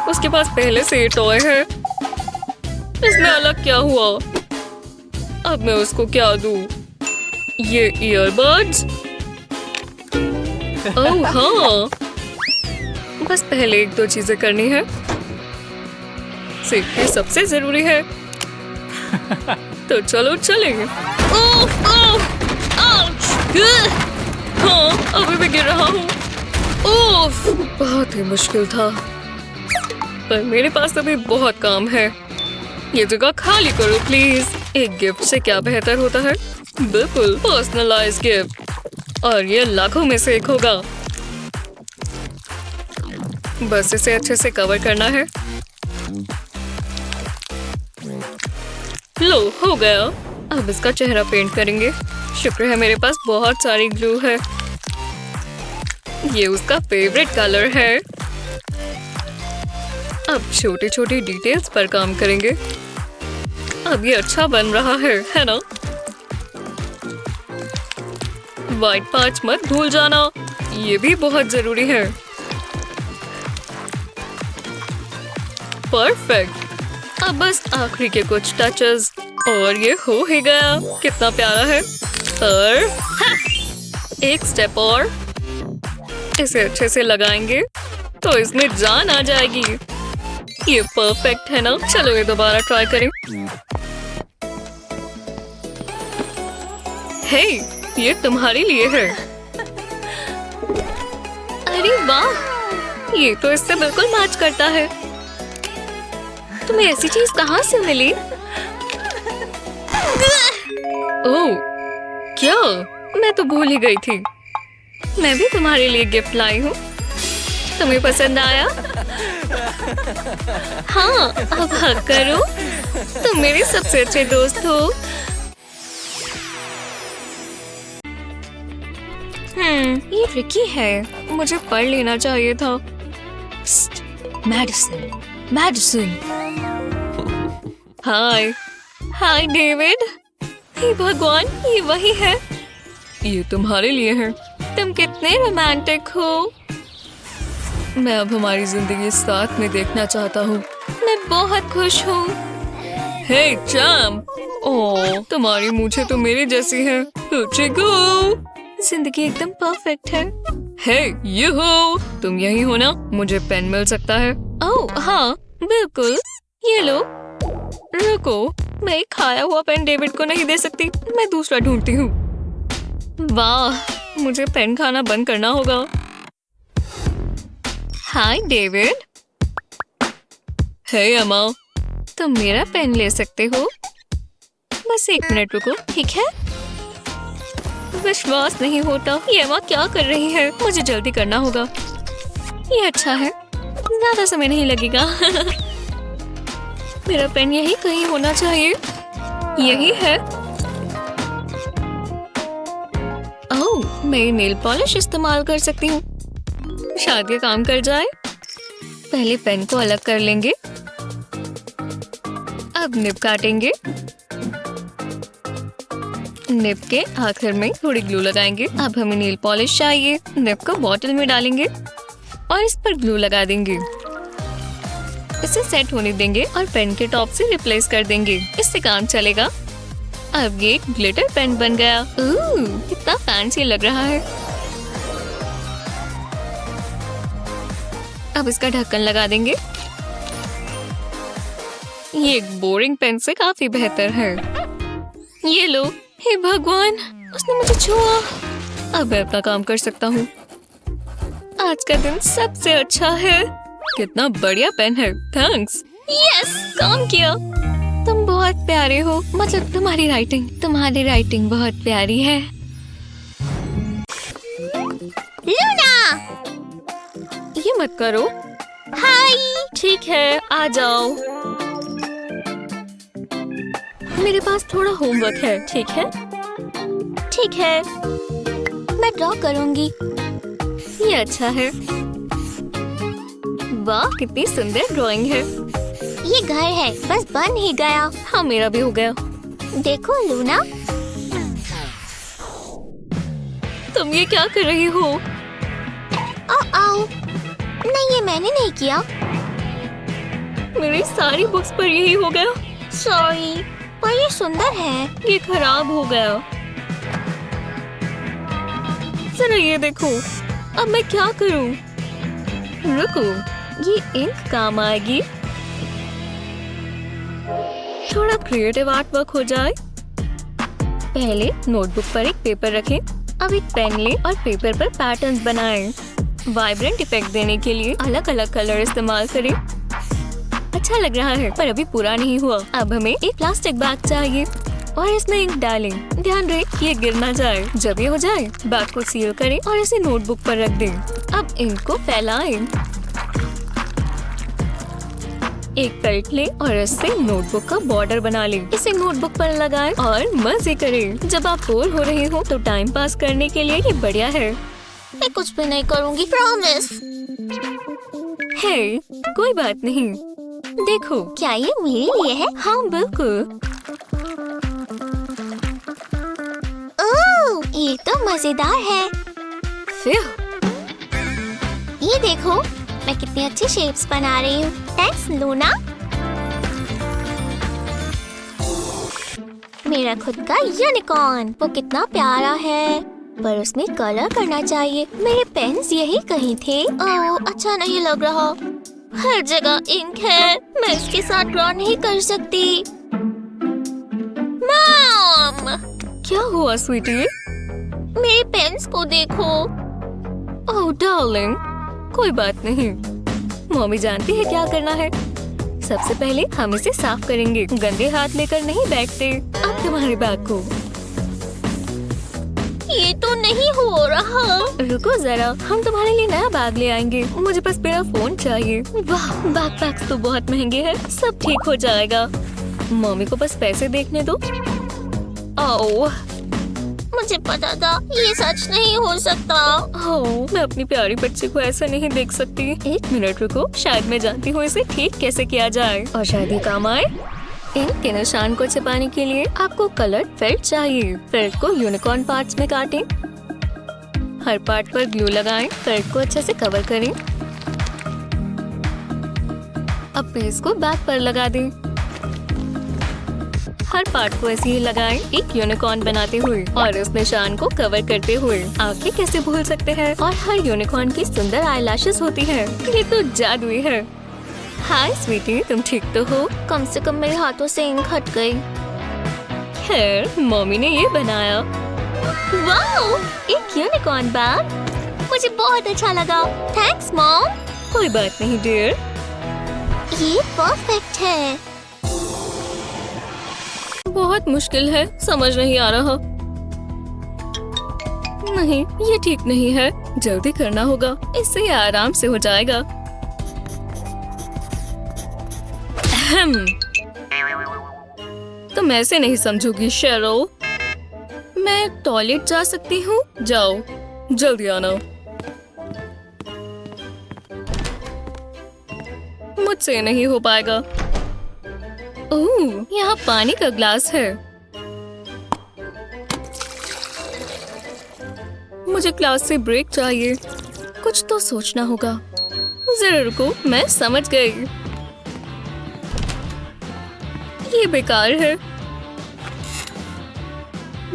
उसके पास पहले से टॉय है। इसमें अलग क्या हुआ? अब मैं उसको क्या दूँ? ये ईयरबड्स? ओह हाँ, बस पहले एक दो चीजें करनी है। सेफ्टी सबसे जरूरी है। तो चलो चलेंगे। ओह ओह, आउच! हाँ, अभी भी गिर रहा हूँ। ओफ, बहुत ही मुश्किल था। पर मेरे पास अभी बहुत काम है। ये जगह खाली करो प्लीज। एक गिफ्ट से क्या बेहतर होता है? बिल्कुल पर्सनलाइज्ड गिफ्ट। और ये लाखों में से एक होगा। बस इसे अच्छे से कवर करना है। लो हो गया। अब इसका चेहरा पेंट करेंगे। शुक्र है मेरे पास बहुत सारी ग्लू है। ये उसका फेवरेट कलर है। अब छोटे छोटे डिटेल्स पर काम करेंगे। अब ये अच्छा बन रहा है ना? व्हाइट पार्ट्स मत भूल जाना, ये भी बहुत जरूरी है। परफेक्ट। अब बस आखिरी के कुछ टचेस और ये हो ही गया। कितना प्यारा है। और एक स्टेप और, इसे अच्छे से लगाएंगे तो इसमें जान आ जाएगी। ये परफेक्ट है ना? चलो ये दोबारा ट्राई करें। हे, ये तुम्हारे लिए है। अरे वाह, ये तो इससे बिल्कुल मैच करता है। तुम्हें ऐसी चीज कहाँ से मिली? ओह, क्या? मैं तो भूल ही गई थी। मैं भी तुम्हारे लिए गिफ्ट लाई हूँ। तुम्हें पसंद आया? हाँ, अब हग करो। तुम मेरे सबसे अच्छे दोस्त हो। ये रिकी है। मुझे पढ़ लेना चाहिए था। Medicine, medicine. Hi, hi David. हे भगवान, ये वही है। ये तुम्हारे लिए है। तुम कितने रोमांटिक हो। मैं अब हमारी जिंदगी साथ में देखना चाहता हूँ। मैं बहुत खुश हूँ। हे चैम्प, ओह तुम्हारी मूछें तो मेरी जैसी हैं। चिकू, जिंदगी एकदम परफेक्ट है। हे यूहू, तुम यही हो ना? मुझे पेन मिल सकता है? ओह हाँ, बिल्कुल। ये लो। रुको, मैं एक खाया हुआ पेन डेविड को नहीं दे सकती। मैं दूसरा ढूंढती हूँ। वाह, मुझे पेन खाना बंद करना होगा। हाय डेविड। हे अम्मा, तुम मेरा पेन ले सकते हो? बस 1 मिनट रुको, ठीक है? विश्वास नहीं होता, ये अम्मा क्या कर रही है? मुझे जल्दी करना होगा। ये अच्छा है, ज्यादा समय नहीं लगेगा। मेरा पेन यही कहीं होना चाहिए। यही है। ओह, मैं नेल पॉलिश इस्तेमाल कर सकती हूँ। शायद ये काम कर जाए। पहले पेन को अलग कर लेंगे। अब निब काटेंगे। निब के आखिर में थोड़ी ग्लू लगाएंगे। अब हमें नेल पॉलिश चाहिए। निब को बॉटल में डालेंगे और इस पर ग्लू लगा देंगे। इसे सेट होने देंगे और पेन के टॉप से रिप्लेस कर देंगे। इससे काम चलेगा। अब ये ग्लिटर पेन बन गया। कितना फैंसी लग रहा है। अब इसका ढक्कन लगा देंगे। ये एक बोरिंग पेन से काफी बेहतर है। ये लो। हे भगवान, उसने मुझे छुआ। अब मैं अपना काम कर सकता हूँ। आज का दिन सबसे अच्छा है। कितना बढ़िया पेन है। थैंक्स। यस, काम किया। तुम बहुत प्यारे हो। मतलब तुम्हारी राइटिंग बहुत प्यारी है। लूना, ये मत करो। हाय। ठीक है, आ जाओ। मेरे पास थोड़ा होमवर्क है, ठीक है? ठीक है, मैं ड्रॉ करूंगी। ये अच्छा है। वाह, कितनी सुंदर ड्राइंग है। ये घर है, बस बन ही गया। हाँ, मेरा भी हो गया। देखो लूना। तुम ये क्या कर रही हो? आओ, नहीं ये मैंने नहीं किया। मेरी सारी बुक्स पर यही हो गया। सॉरी, पर ये सुंदर है। ये खराब हो गया। जरा ये देखो। अब मैं क्या करूं? रुको, ये इंक काम आएगी। थोड़ा क्रिएटिव आर्ट वर्क हो जाए। पहले नोटबुक पर एक पेपर रखें। अब एक पेन लें और पेपर पर पैटर्न्स बनाएं। वाइब्रेंट इफेक्ट देने के लिए अलग अलग कलर इस्तेमाल करें। अच्छा लग रहा है, पर अभी पूरा नहीं हुआ। अब हमें एक प्लास्टिक बैग चाहिए और इसमें इंक डालें। ध्यान रहे ये गिर ना जाए। जब ये हो जाए, बैग को सील करें और इसे नोटबुक पर रख दें। अब इंक को फैलाएं। एक पेल्ट ले और इससे नोटबुक का बॉर्डर बना ले। इसे नोटबुक पर लगाएं और मजे करें। जब आप बोर हो रहे हो तो टाइम पास करने के लिए ये बढ़िया है। मैं कुछ भी नहीं करूँगी, प्रॉमिस। है कोई बात नहीं। देखो क्या ये मेरे लिए है? हाँ बिल्कुल। ओह, ये तो मजेदार है। फिर ये देखो, मैं कितनी अच्छी शेप्स बना रही हूँ। Thanks Luna. मेरा खुद का यूनिकॉर्न, वो कितना प्यारा है, पर उसमें कलर करना चाहिए। मेरे पेन्स यही कहीं थे। ओह, अच्छा नहीं लग रहा। हर जगह इंक है, मैं इसके साथ ड्रॉ नहीं कर सकती। मॉम, क्या हुआ स्वीटी? मेरे पेन्स को देखो। ओह डार्लिंग, कोई बात नहीं, मम्मी जानती है क्या करना है। सबसे पहले हम इसे साफ करेंगे। गंदे हाथ लेकर नहीं बैठते। अब तुम्हारे बैग को। ये तो नहीं हो रहा। रुको जरा, हम तुम्हारे लिए नया बैग ले आएंगे। मुझे बस मेरा फोन चाहिए। वाह, बैकपैक्स तो बहुत महंगे हैं। सब ठीक हो जाएगा। मम्मी को बस पैसे देखने दो। ओह, मुझे पता था ये सच नहीं हो सकता। मैं अपनी प्यारी बच्ची को ऐसा नहीं देख सकती। एक मिनट रुको, शायद मैं जानती हूँ इसे ठीक कैसे किया जाए और शायद ये काम आए। इंक के निशान को छिपाने के लिए आपको कलर फेल्ट चाहिए। फेल्ट को यूनिकॉर्न पार्ट्स में काटें। हर पार्ट पर ग्लू लगाएं। फेल्ट को अच्छे से कवर करें। अब पेज को बैक पर लगा दें। हर पार्ट को ऐसे ही लगाएं, एक यूनिकॉर्न बनाते हुए और इस निशान को कवर करते हुए। आंखें कैसे भूल सकते हैं। और हर यूनिकॉर्न की सुंदर आईलैशेस होती है। ये तो जादुई है। हाय स्वीटी, तुम ठीक तो हो? कम से कम मेरे हाथों से इंक हट गई। खैर, मम्मी ने ये बनाया। वाओ, एक यूनिकॉर्न बैग। मुझे बहुत अच्छा लगा। Thanks mom. कोई बात नहीं डियर। ये परफेक्ट है। बहुत मुश्किल है, समझ नहीं आ रहा। नहीं, ये ठीक नहीं है। जल्दी करना होगा, इससे ये आराम से हो जाएगा। तुम ऐसे नहीं समझोगी शेरो। मैं टॉयलेट जा सकती हूँ? जाओ, जल्दी आना। मुझसे नहीं हो पाएगा। ओह, यहाँ पानी का ग्लास है। मुझे क्लास से ब्रेक चाहिए। कुछ तो सोचना होगा। जरा रुको, मैं समझ गई। ये बेकार है।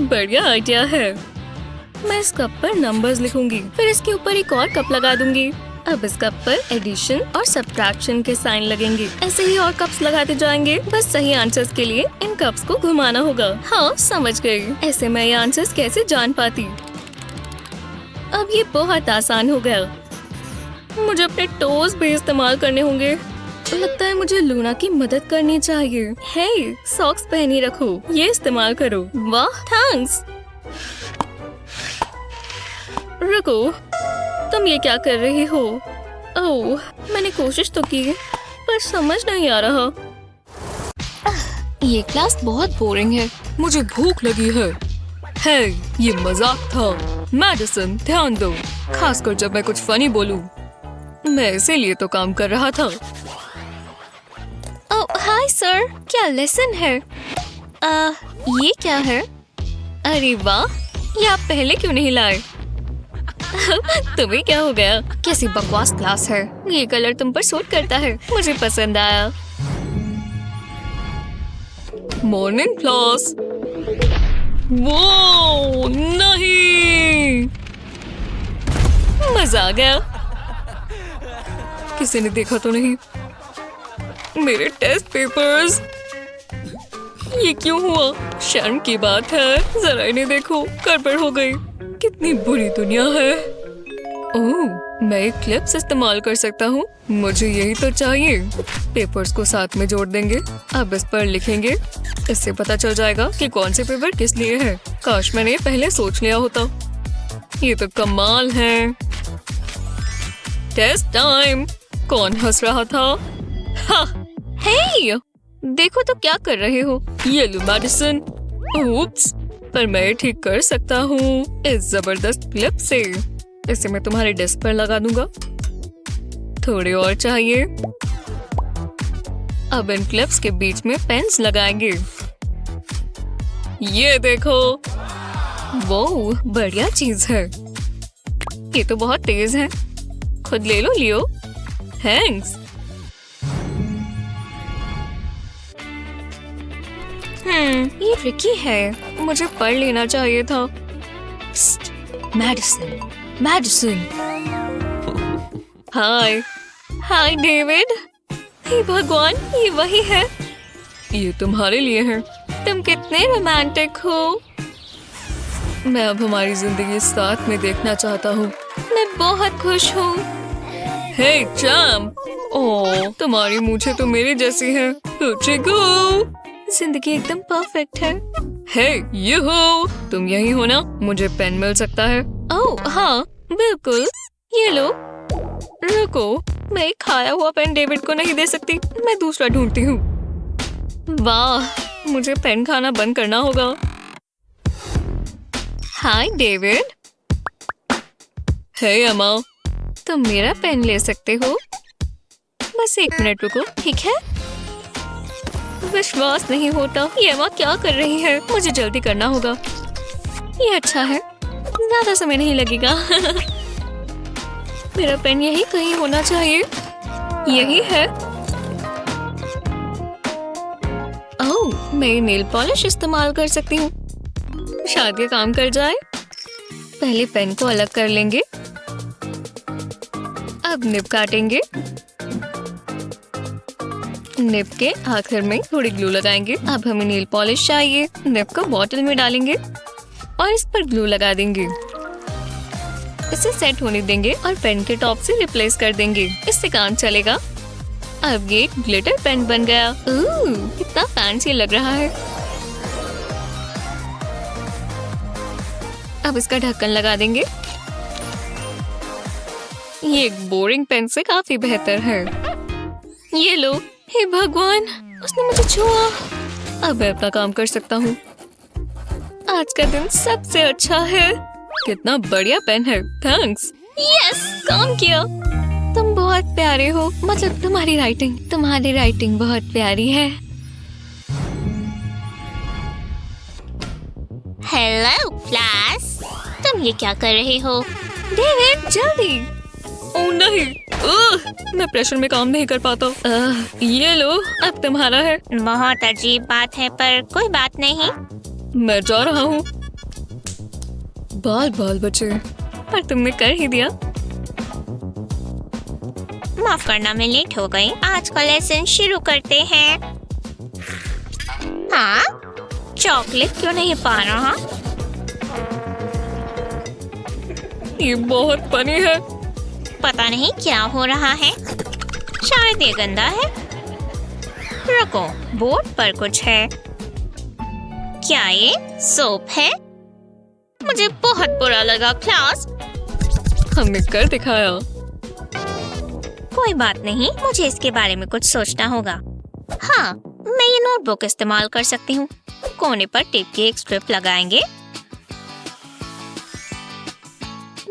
बढ़िया आइडिया है। मैं इस कप पर नंबर्स लिखूंगी, फिर इसके ऊपर एक और कप लगा दूंगी। अब इस कप पर एडिशन और सब्ट्रैक्शन के साइन लगेंगे। ऐसे ही और कप्स लगाते जाएंगे। बस सही आंसर्स के लिए इन कप्स को घुमाना होगा। हाँ, समझ गई। ऐसे मैं ये आंसर्स कैसे जान पाती। अब ये बहुत आसान हो गया। मुझे अपने टोज भी इस्तेमाल करने होंगे। लगता है मुझे लूना की मदद करनी चाहिए। हे, सॉक्स पहनी रखो, ये इस्तेमाल करो। वाह, थैंक्स। रुको, तुम ये क्या कर रही हो? ओह, मैंने कोशिश तो की, पर समझ नहीं आ रहा। ये क्लास बहुत बोरिंग है। मुझे भूख लगी है। हे, ये मजाक था। मैडिसन, ध्यान दो, खासकर जब मैं कुछ फनी बोलूं। मैं इसीलिए तो काम कर रहा था। ओह, हाय सर, क्या लेसन है? ये क्या है? अरे वाह, ये आप पहले क्यों नहीं लाए? तुम्हें क्या हो गया? कैसी बकवास क्लास है। ये कलर तुम पर सूट करता है, मुझे पसंद आया। Morning class. वो नहीं, मजा आ गया। किसी ने देखा तो नहीं? मेरे टेस्ट पेपर्स। ये क्यों हुआ? शर्म की बात है। जरा इन्हें देखो, गड़बड़ हो गई। कितनी बुरी दुनिया है। ओह, मैं एक क्लिप्स इस्तेमाल कर सकता हूँ। मुझे यही तो चाहिए। पेपर्स को साथ में जोड़ देंगे। अब इस पर लिखेंगे। इससे पता चल जाएगा कि कौन से पेपर किस लिए है। काश मैंने पहले सोच लिया होता। ये तो कमाल है। Test time. कौन हंस रहा था? हा, ही देखो तो क्या कर रहे हो। ये लो मेडिसिन। उप्स, पर मैं ठीक कर सकता हूँ इस जबरदस्त क्लिप से। इसे मैं तुम्हारे डेस्क पर लगा दूंगा। थोड़े और चाहिए। अब इन क्लिप्स के बीच में पेन्स लगाएंगे। ये देखो, वो बढ़िया चीज है। ये तो बहुत तेज है। खुद ले लो लियो। थैंक्स। ये रिकी है। मुझे पढ़ लेना चाहिए था। Medicine, medicine. Hi, hi David. हे भगवान, ये वही है। ये तुम्हारे लिए है। तुम कितने रोमांटिक हो। मैं अब हमारी जिंदगी साथ में देखना चाहता हूँ। मैं बहुत खुश हूँ। हे चैम्प, ओह तुम्हारी मूछें तो मेरी जैसी हैं। जिंदगी एकदम परफेक्ट है। हे यूहू, तुम यही हो ना? मुझे पेन मिल सकता है? ओह हाँ, बिल्कुल। ये लो। रुको, मैं खाया हुआ पेन डेविड को नहीं दे सकती। मैं दूसरा ढूंढती हूँ। वाह, मुझे पेन खाना बंद करना होगा। हाय डेविड। हे अम्मा, तुम मेरा पेन ले सकते हो? बस 1 मिनट रुको, ठीक है? विश्वास नहीं होता। ये अम्मा क्या कर रही है? मुझे जल्दी करना होगा। ये अच्छा है, ज्यादा समय नहीं लगेगा। मेरा पेन यही कहीं होना चाहिए। यही है। ओह, मैं नेल पॉलिश इस्तेमाल कर सकती हूँ। शायद ये काम कर जाए। पहले पेन को अलग कर लेंगे। अब निब काटेंगे। निब के आखिर में थोड़ी ग्लू लगाएंगे। अब हमें नेल पॉलिश चाहिए। निब को बॉटल में डालेंगे और इस पर ग्लू लगा देंगे। इसे सेट होने देंगे और पेन के टॉप से रिप्लेस कर देंगे। इससे काम चलेगा। अब ये ग्लिटर पेन बन गया। कितना फैंसी लग रहा है। अब इसका ढक्कन लगा देंगे। ये एक बोरिंग पेन से काफी बेहतर है। ये लो। हे भगवान, उसने मुझे छुआ। अब मैं अपना काम कर सकता हूँ। आज का दिन सबसे अच्छा है। कितना बढ़िया पेन है। थैंक्स। यस, काम किया। तुम बहुत प्यारे हो। मतलब तुम्हारी राइटिंग बहुत प्यारी है। हेलो क्लास, तुम ये क्या कर रहे हो? डेविड जल्दी। ओह नहीं, मैं प्रेशर में काम नहीं कर पाता। ये लो, अब तुम्हारा है। बहुत अजीब बात है, पर कोई बात नहीं। मैं जा रहा हूँ। बाल बचे, पर तुमने कर ही दिया। माफ करना, मैं लेट हो गई। आज का लेसन शुरू करते हैं। हाँ, चॉकलेट क्यों नहीं पा रहा? ये बहुत फनी है। पता नहीं क्या हो रहा है। शायद ये गंदा है। रुको, बोर्ड पर कुछ है। क्या ये सोप है? मुझे बहुत बुरा लगा क्लास। हमने कर दिखाया। कोई बात नहीं, मुझे इसके बारे में कुछ सोचना होगा। हाँ, मैं ये नोटबुक इस्तेमाल कर सकती हूँ। कोने पर टेप की एक स्ट्रिप लगाएंगे।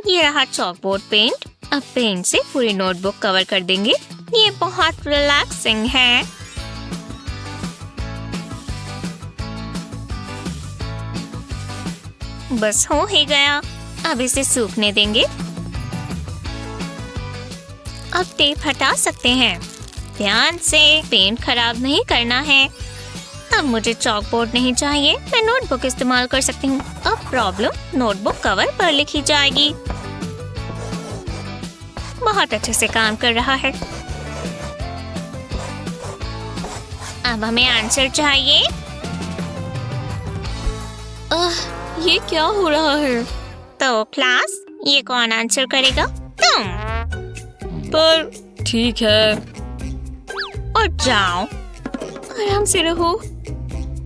ये रहा चॉकबोर्ड पेंट। अब पेंट से पूरी नोटबुक कवर कर देंगे। ये बहुत रिलैक्सिंग है। बस हो ही गया। अब इसे सूखने देंगे। अब टेप हटा सकते हैं। ध्यान से, पेंट खराब नहीं करना है। अब मुझे चॉकबोर्ड नहीं चाहिए। मैं नोटबुक इस्तेमाल कर सकती हूँ। अब प्रॉब्लम नोटबुक कवर पर लिखी जाएगी। बहुत अच्छे से काम कर रहा है। अब हमें आंसर चाहिए। ये क्या हो रहा है? तो क्लास, ये कौन आंसर करेगा? तुम। पर ठीक है। और जाओ, आराम से रहो।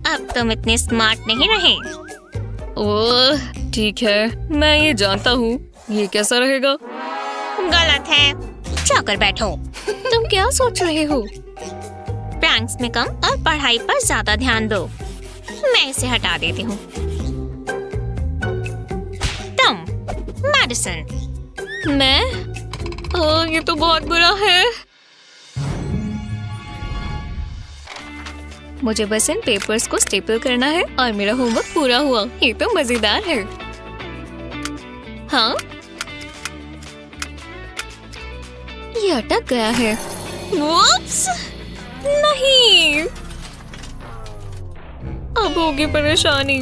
अब तुम इतने स्मार्ट नहीं रहे। ओह ठीक है, मैं ये जानता हूँ। ये कैसा रहेगा? गलत है। जाकर बैठो। तुम क्या सोच रहे हो? प्रैंक्स में कम और पढ़ाई पर ज्यादा ध्यान दो। मैं इसे हटा देती हूँ। तुम मैडिसन। मैं? ओह, ये तो बहुत बुरा है। मुझे बस इन पेपर्स को स्टेपल करना है और मेरा होमवर्क पूरा हुआ। ये तो मजेदार है। हाँ, ये अटक गया है। वुप्स! नहीं, अब होगी परेशानी।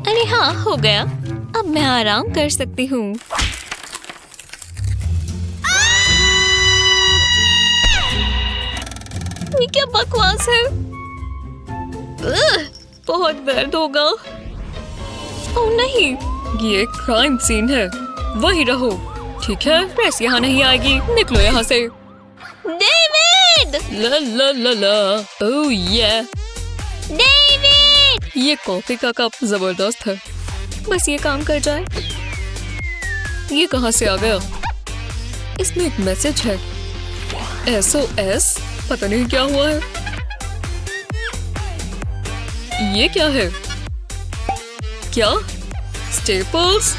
अरे हाँ, हो गया। अब मैं आराम कर सकती हूँ। ये क्या बकवास है? बहुत दर्द होगा। ओह नहीं, ये एक क्राइम सीन है। वही रहो। ठीक है, प्रेस यहाँ नहीं आएगी। निकलो यहाँ से। डेविड! ला ला ला ला। ओह ये डेविड! ये कॉफी का कप जबरदस्त है। बस ये काम कर जाए। ये कहाँ से आ गया? इसमें एक मैसेज है। SOS। पता नहीं क्या हुआ है। ये क्या है? क्या? स्टेपल्स?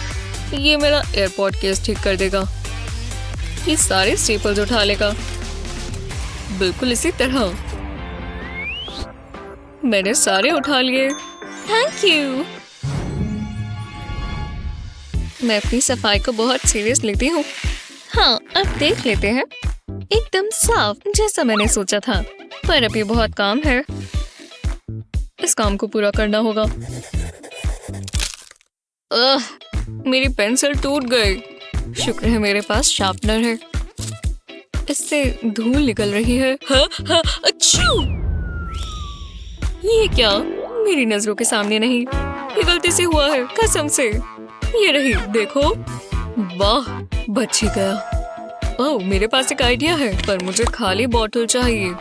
ये मेरा एयरपोर्ट केस ठीक कर देगा। ये सारे स्टेपल्स उठा लेगा, बिल्कुल इसी तरह। मैंने सारे उठा लिए। Thank you. मैं अपनी सफाई को बहुत सीरियस लेती हूँ। हाँ, अब देख लेते हैं। एकदम साफ, जैसा मैंने सोचा था। पर अभी बहुत काम है। इस काम को पूरा करना होगा। मेरी पेंसिल टूट गई। शुक्र है मेरे पास शार्पनर है। इससे धूल निकल रही है। हाँ, हाँ, अच्छू! ये क्या? मेरी नजरों के सामने नहीं। ये गलती से हुआ है, कसम से। ये रही, देखो। वाह, बच ही गया। ओह, मेरे पास एक आइडिया है, पर मुझे खाली बॉटल चाहिए।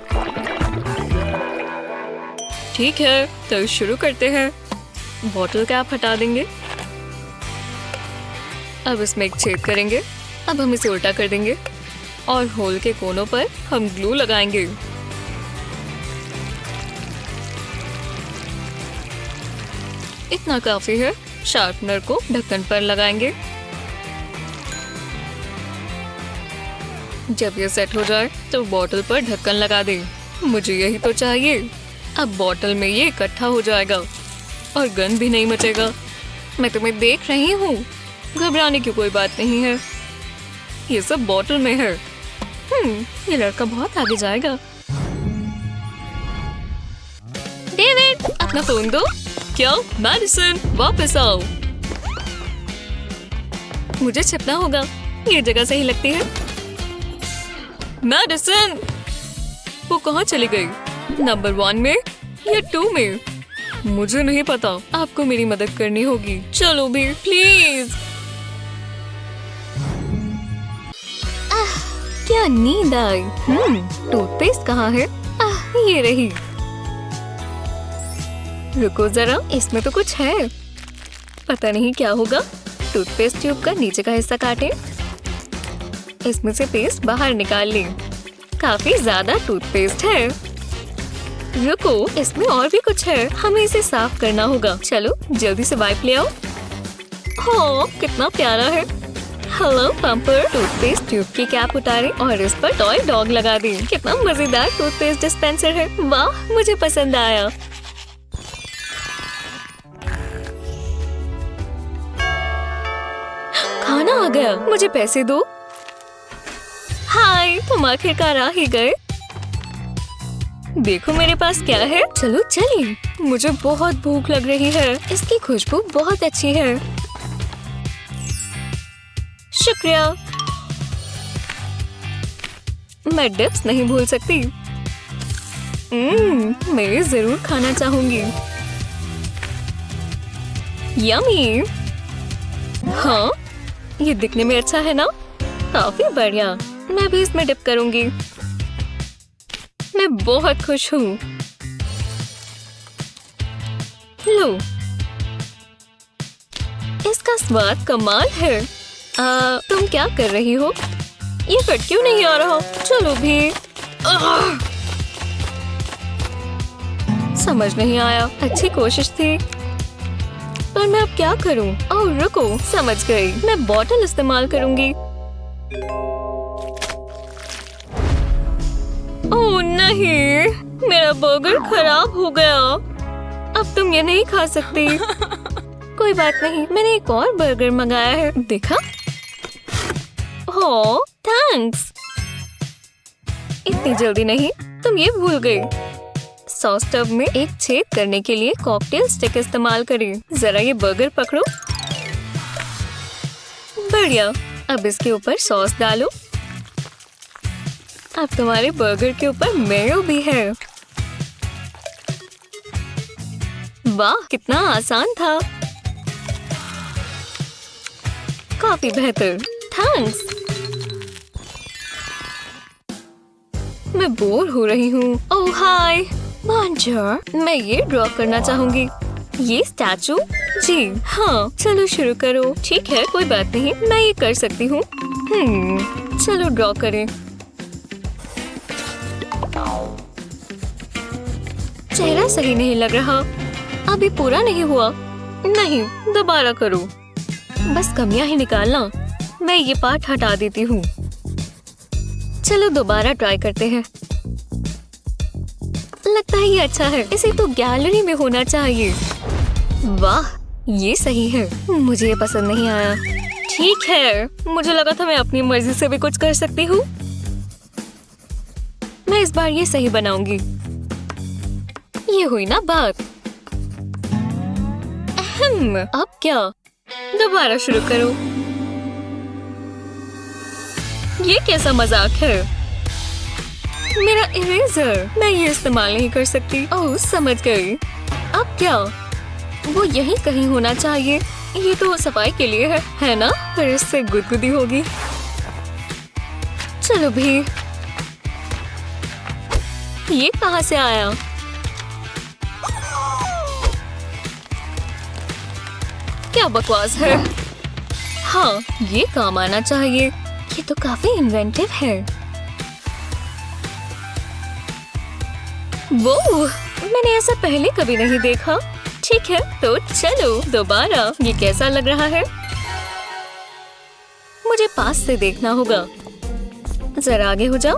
ठीक है, तो शुरू करते हैं। बॉटल कैप हटा देंगे। अब इसमें एक छेद करेंगे। अब हम इसे उल्टा कर देंगे और होल के कोनों पर हम ग्लू लगाएंगे। इतना काफी है। शार्पनर को ढक्कन पर लगाएंगे। जब ये सेट हो जाए तो बॉटल पर ढक्कन लगा दें। मुझे यही तो चाहिए। अब बॉटल में ये इकट्ठा हो जाएगा और गंध भी नहीं मचेगा। मैं तुम्हें देख रही हूँ। घबराने की कोई बात नहीं है। ये सब बॉटल में है। ये लड़का बहुत आगे जाएगा। डेविड, अपना फोन दो। क्या? मैडिसन, वापस आओ। मुझे छिपना होगा। ये जगह सही लगती है। मैडिसन, वो कहाँ चली गई? नंबर 1 में या 2 में? मुझे नहीं पता। आपको मेरी मदद करनी होगी। चलो भी, प्लीज। क्या नींद आई। टूथपेस्ट कहाँ है? ये रही। रुको जरा, इसमें तो कुछ है। पता नहीं क्या होगा। टूथपेस्ट ट्यूब का नीचे का हिस्सा काटें। इसमें से पेस्ट बाहर निकाल लें। काफी ज्यादा टूथपेस्ट है। रुको, इसमें और भी कुछ है। हमें इसे साफ करना होगा। चलो जल्दी से वाइप ले आओ। हो, कितना प्यारा है। हेलो पंपर। टूथपेस्ट ट्यूब की कैप उतारें और इस पर टॉय डॉग लगा दें। कितना मजेदार टूथपेस्ट डिस्पेंसर है। वाह, मुझे पसंद आया। खाना आ गया। मुझे पैसे दो। हाय, तुम आखिरकार आ ही गए। देखो मेरे पास क्या है। चलो चलिए। मुझे बहुत भूख लग रही है। इसकी खुशबू बहुत अच्छी है। शुक्रिया। मैं डिप्स नहीं भूल सकती। मैं जरूर खाना चाहूंगी। यम्मी। हाँ, ये दिखने में अच्छा है ना? काफी बढ़िया। मैं भी इसमें डिप करूंगी। मैं बहुत खुश हूँ। लो, इसका स्वाद कमाल है। तुम क्या कर रही हो? ये कट क्यों नहीं आ रहा? चलो भी। समझ नहीं आया। अच्छी कोशिश थी, पर मैं अब क्या करूं? ओह रुको, समझ गई। मैं बॉटल इस्तेमाल करूंगी। ओह नहीं, मेरा बर्गर खराब हो गया। अब तुम ये नहीं खा सकती। कोई बात नहीं, मैंने एक और बर्गर मंगाया है। देखा? हो, थैंक्स। इतनी जल्दी नहीं, तुम ये भूल गई। सॉस टब में एक छेद करने के लिए कॉकटेल स्टिक इस्तेमाल करें। जरा ये बर्गर पकड़ो। बढ़िया। अब इसके ऊपर सॉस डालो। अब तुम्हारे बर्गर के ऊपर मेयो भी है। वाह, कितना आसान था। काफी बेहतर, थैंक्स। मैं बोर हो रही हूँ। ओह हाय, बॉन्जोर। मैं ये ड्रॉ करना चाहूंगी। ये स्टैचू? जी हाँ, चलो शुरू करो। ठीक है, कोई बात नहीं, मैं ये कर सकती हूँ। चलो ड्रॉ करें। चेहरा सही नहीं लग रहा। अभी पूरा नहीं हुआ। नहीं, दोबारा करो। बस कमियां ही निकालना। मैं ये पार्ट हटा देती हूँ। चलो दोबारा ट्राई करते हैं। लगता है ये अच्छा है। इसे तो गैलरी में होना चाहिए। वाह, ये सही है। मुझे ये पसंद नहीं आया। ठीक है, मुझे लगा था मैं अपनी मर्जी से भी कुछ कर सकती हूँ। मैं इस बार ये सही बनाऊंगी। ये हुई ना बात। अब क्या? दोबारा शुरू करो। ये कैसा मजाक है? मेरा इरेजर, मैं ये इस्तेमाल नहीं कर सकती। ओह समझ गई। अब क्या? वो यहीं कहीं होना चाहिए। ये तो सफाई के लिए है ना? पर इससे गुदगुदी होगी। चलो भी। ये कहाँ से आया? क्या बकवास है। हाँ, ये काम आना चाहिए। ये तो काफी इन्वेंटिव है। वो, मैंने ऐसा पहले कभी नहीं देखा। ठीक है, तो चलो दोबारा। ये कैसा लग रहा है? मुझे पास से देखना होगा। जरा आगे हो जाओ।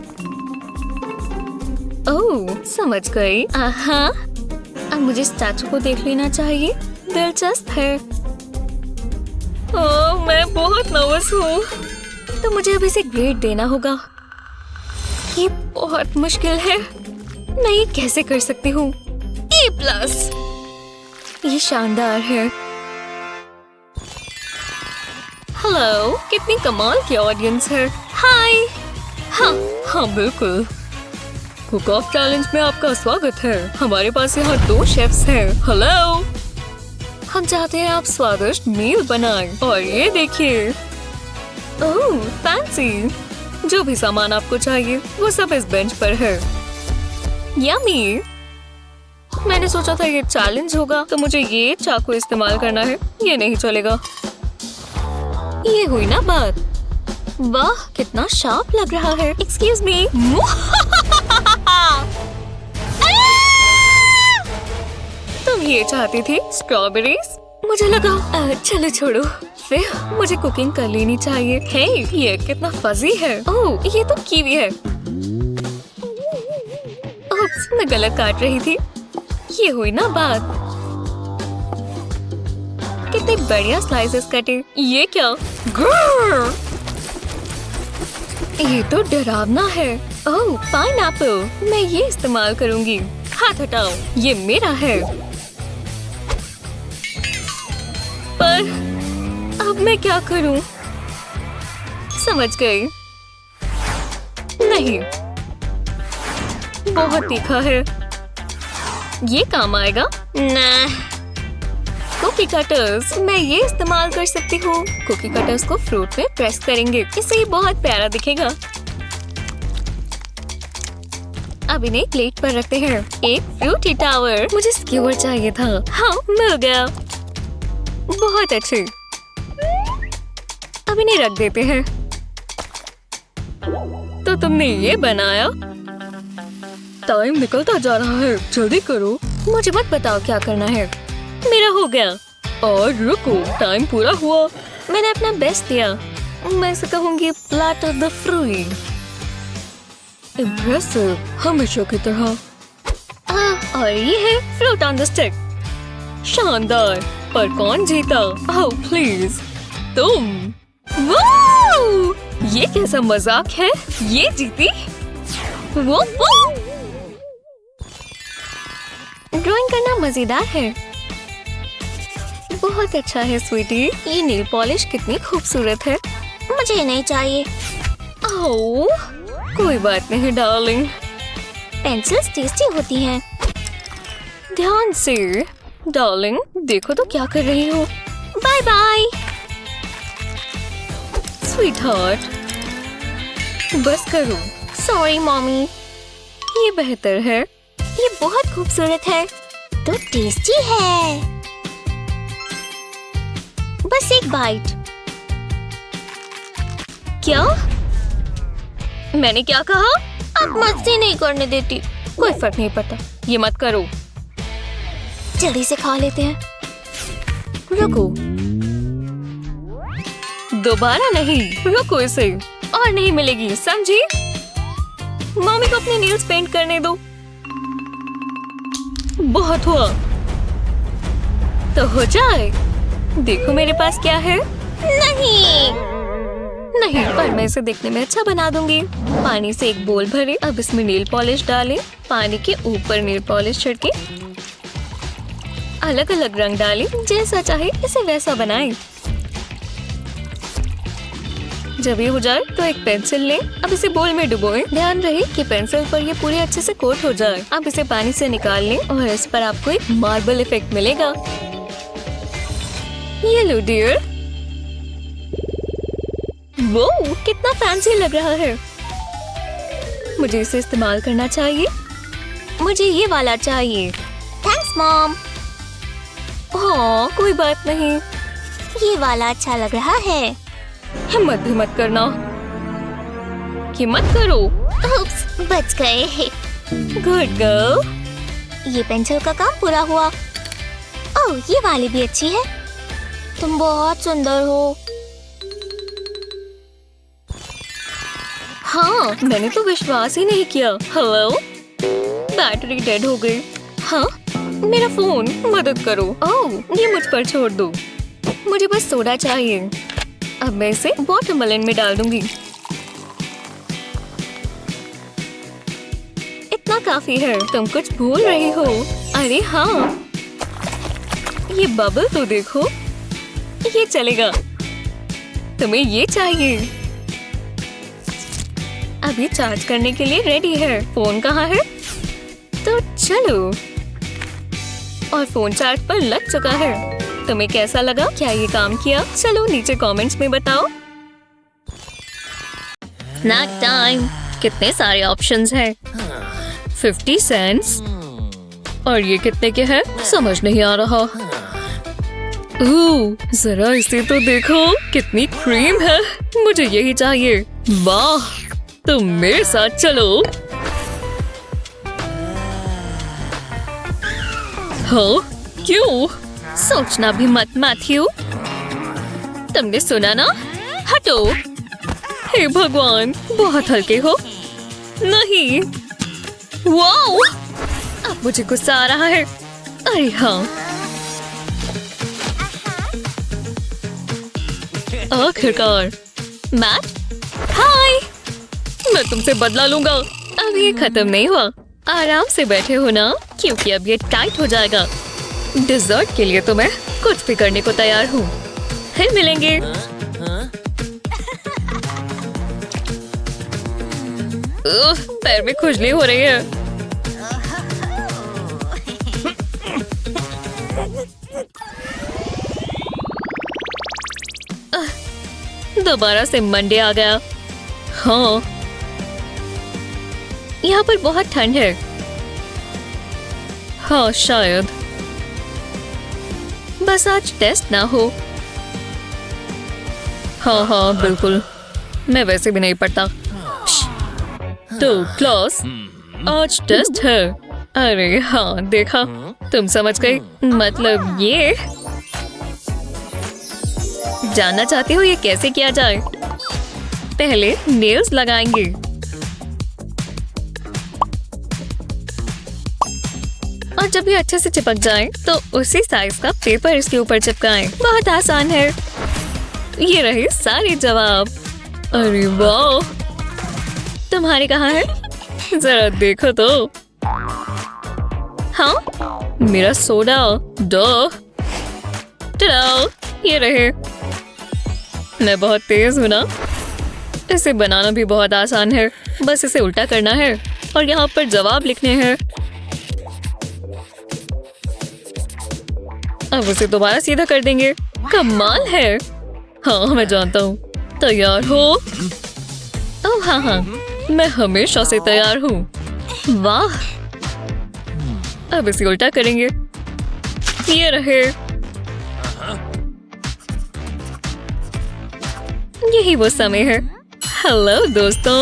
ओह, समझ गई। आहा, अब मुझे स्टैचू को देख लेना चाहिए। दिलचस्प है। ओह, मैं बहुत नर्वस हूँ। तो मुझे अब इसे ग्रेड देना होगा। ये बहुत मुश्किल है। मैं ये कैसे कर सकती हूँ? A+। ये शानदार है। हेलो, कितनी कमाल की ऑडियंस है। हाय। हाँ बिल्कुल। कुक ऑफ चैलेंज में आपका स्वागत है। हमारे पास यहाँ 2 शेफ्स हैं। हेलो, हम चाहते हैं आप स्वादिष्ट मील बनाएं। और ये देखिए। ओह, फैंसी। जो भी सामान आपको चाहिए वो सब इस बेंच पर है। यम्मी। मैंने सोचा था ये चैलेंज होगा, तो मुझे ये चाकू इस्तेमाल करना है। ये नहीं चलेगा। ये हुई ना बात। वाह, कितना शार्प लग रहा है। Excuse me. तुम ये चाहती थी स्ट्रॉबेरीज? मुझे लगा चलो छोड़ो। फिर मुझे कुकिंग कर लेनी चाहिए। हे, ये कितना फजी है। ओह, ये तो कीवी है। ओप्स, मैं गलत काट रही थी। ये हुई ना बात। कितने बढ़िया स्लाइसेस कटे। ये क्या? ग्रर! ये तो डरावना है। ओह, पाइनएप्पल। मैं ये इस्तेमाल करूंगी। हाथ हटाओ, ये मेरा है। पर अब मैं क्या करूं? समझ गई। नहीं, बहुत तीखा है। ये काम आएगा? ना। कुकी कटर्स, मैं ये इस्तेमाल कर सकती हूँ। कुकी कटर्स को फ्रूट में प्रेस करेंगे। इससे ये बहुत प्यारा दिखेगा। अब इन्हें प्लेट पर रखते हैं। एक फ्रूटी टावर। मुझे स्क्यूअर चाहिए था। हाँ, मिल गया। बहुत अच्छे। अब इन्हें रख देते हैं। तो तुमने ये बनाया? टाइम निकलता जा रहा है, जल्दी करो। मुझे मत बताओ क्या करना है। मेरा हो गया। और रुको, टाइम पूरा हुआ। मैंने अपना बेस्ट दिया। मैं इसे कहूंगी प्लाटर द फ्रूई। इम्प्रेसिव, हमेशा की तरह। और ये है फ्रूट ऑन द स्टिक। शानदार। पर कौन जीता? ओह प्लीज, तुम। वाओ! ये कैसा मजाक है? ये जीती? वो ड्राइंग करना मजेदार है। बहुत अच्छा है स्वीटी। ये नेल पॉलिश कितनी खूबसूरत है। मुझे नहीं चाहिए। ओह, कोई बात नहीं डार्लिंग। पेंसिल्स टेस्टी होती हैं। ध्यान से। डार्लिंग, देखो तो क्या कर रही हो। Bye bye. स्वीटहार्ट, बस करो। Sorry mommy. ये बेहतर है। ये बहुत खूबसूरत है। तो टेस्टी है। बस एक बाइट। क्या? मैंने क्या कहा? अब मस्ती नहीं करने देती। कोई फर्क नहीं पड़ता, ये मत करो। जल्दी से खा लेते हैं। रुको, दोबारा नहीं। रुको, इसे और नहीं मिलेगी, समझी? मम्मी को अपने नेल्स पेंट करने दो। बहुत हुआ, तो हो जाए। देखो मेरे पास क्या है। नहीं। नहीं, पर मैं इसे देखने में अच्छा बना दूंगी। पानी से एक बोल भरे, अब इसमें नेल पॉलिश डालें। पानी के ऊपर नेल पॉलिश छिड़के। अलग अलग रंग डालें, जैसा चाहे इसे वैसा बनाएं। जब ये हो जाए तो एक पेंसिल लें। अब इसे बोल में डुबोएं। ध्यान रहे कि पेंसिल पर ये पूरे अच्छे से कोट हो जाए। अब इसे पानी से निकाल लें और इस पर आपको एक मार्बल इफेक्ट मिलेगा। ये लो डियर। वो कितना फैंसी लग रहा है। मुझे इसे इस्तेमाल करना चाहिए। मुझे ये वाला चाहिए। Thanks mom. हाँ, कोई बात नहीं। ये वाला अच्छा लग रहा है। हिम्मत भी मत करना। हिम्मत करो। उप्स, बच गए। Good girl. ये पेंसिल का काम पूरा हुआ। ओह, ये वाली भी अच्छी है। तुम बहुत सुंदर हो। हाँ, मैंने तो विश्वास ही नहीं किया। हेलो, बैटरी डेड हो गई। हाँ, मेरा फोन, मदद करो। ओह, ये मुझ पर छोड़ दो। मुझे बस सोडा चाहिए। अब मैं इसे वाटरमेलन में डाल दूंगी। इतना काफी है। तुम कुछ भूल रही हो। अरे हाँ, ये बबल तो देखो। ये चलेगा। तुम्हें ये चाहिए। अब ये चार्ज करने के लिए रेडी है। फोन कहाँ है? तो चलो। और फोन चार्ज पर लग चुका है। तुम्हें कैसा लगा? क्या ये काम किया? चलो नीचे कमेंट्स में बताओ। Snack time. कितने सारे ऑप्शंस हैं। 50 सेंट्स। और ये कितने के हैं? समझ नहीं आ रहा। जरा इसे तो देखो, कितनी क्रीम है। मुझे यही चाहिए। वाह, तुम मेरे साथ चलो। हाँ, क्यों? सोचना भी मत मैथ्यू। तुमने सुना ना? हटो। हे भगवान, बहुत हल्के हो। नहीं। वाओ, अब मुझे गुस्सा आ रहा है। अरे हाँ, आखिरकार। मैट, हाय। मैं तुमसे बदला लूंगा। अब ये खत्म नहीं हुआ। आराम से बैठे हो ना, क्योंकि अब ये टाइट हो जाएगा। डिजर्ट के लिए तो मैं कुछ भी करने को तैयार हूँ। फिर मिलेंगे। पैर में खुजली हो रही है। दोबारा से मंडे आ गया। हाँ, यहाँ पर बहुत ठंड है। हाँ, शायद। बस आज टेस्ट ना हो। हाँ हाँ, बिल्कुल। मैं वैसे भी नहीं पढ़ता। तो क्लास, आज टेस्ट है। अरे हाँ, देखा, तुम समझ गई। मतलब ये जानना चाहते हो ये कैसे किया जाए? पहले नेल्स लगाएंगे। और जब ये अच्छे से चिपक जाए तो उसी साइज का पेपर इसके ऊपर चिपकाएं। बहुत आसान है। ये रहे सारे जवाब। अरे वाह, तुम्हारे कहाँ है? जरा देखो तो। हाँ, मेरा सोडा। टडा, ये रहे। मैं बहुत तेज हूँ ना। इसे बनाना भी बहुत आसान है। बस इसे उल्टा करना है और यहाँ पर जवाब लिखने हैं। अब उसे दोबारा सीधा कर देंगे। कमाल है। हाँ, मैं जानता हूँ। तैयार हो? ओह हाँ हाँ, मैं हमेशा से तैयार हूँ। वाह, अब इसे उल्टा करेंगे। ये रहे। यही वो समय है। हेलो दोस्तों।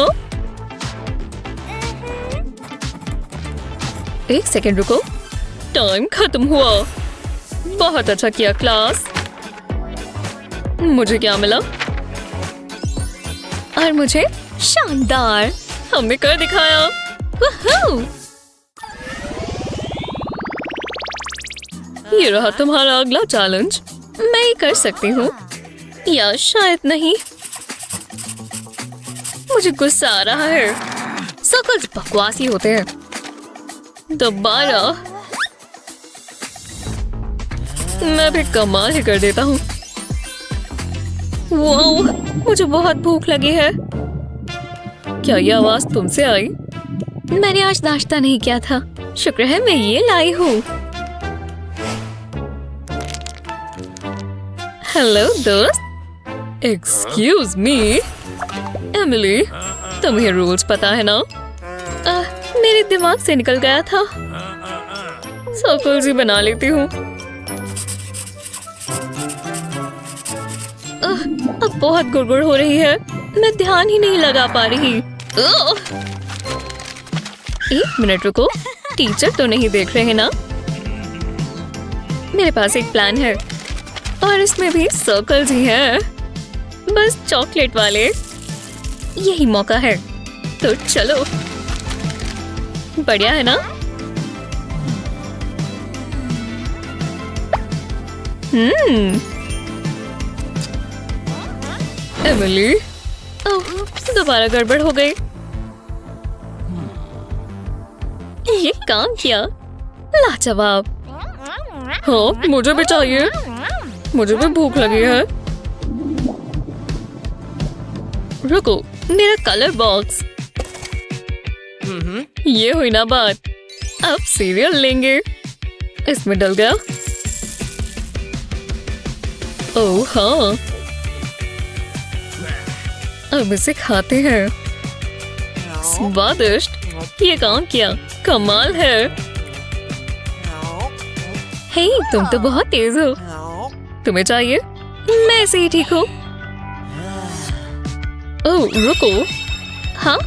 एक सेकंड रुको, टाइम खत्म हुआ। बहुत अच्छा किया क्लास। मुझे क्या मिला? और मुझे शानदार। हमने कर दिखाया। वूहू! ये रहा तुम्हारा अगला चैलेंज। मैं ये कर सकती हूँ या शायद नहीं। मुझे गुस्सा आ रहा है। सब कुछ बकवासी होते हैं। दोबारा मैं भी कमाल ही कर देता हूँ। वाओ, मुझे बहुत भूख लगी है। क्या ये आवाज तुमसे आई? मैंने आज नाश्ता नहीं किया था। शुक्र है मैं ये लाई हूँ। हेलो दोस्त। एक्सक्यूज मी एमिली, तुम्हें रूल्स पता है ना? मेरे दिमाग से निकल गया था। सर्कल्स ही बना लेती हूँ। अब बहुत गुड़गुड़ हो रही है। मैं ध्यान ही नहीं लगा पा रही। एक मिनट रुको, टीचर तो नहीं देख रहे ना? मेरे पास एक प्लान है और इसमें भी सर्कल्स ही हैं। बस चॉकलेट वाले। यही मौका है, तो चलो। बढ़िया है ना? एमिली, ओह, दोबारा गड़बड़ हो गई। ये काम किया। लाजवाब। हाँ, मुझे भी चाहिए। मुझे भी भूख लगी है। रुको, मेरा कलर बॉक्स। ये हुई ना बात। अब सीरियल लेंगे। इसमें डल गया। ओह हाँ, अब इसे खाते हैं। स्वादिष्ट। ये काम किया। कमाल है। हे, तुम तो बहुत तेज हो। तुम्हें चाहिए? मैं ऐसे ही ठीक हूँ। ओह रुको। हाँ,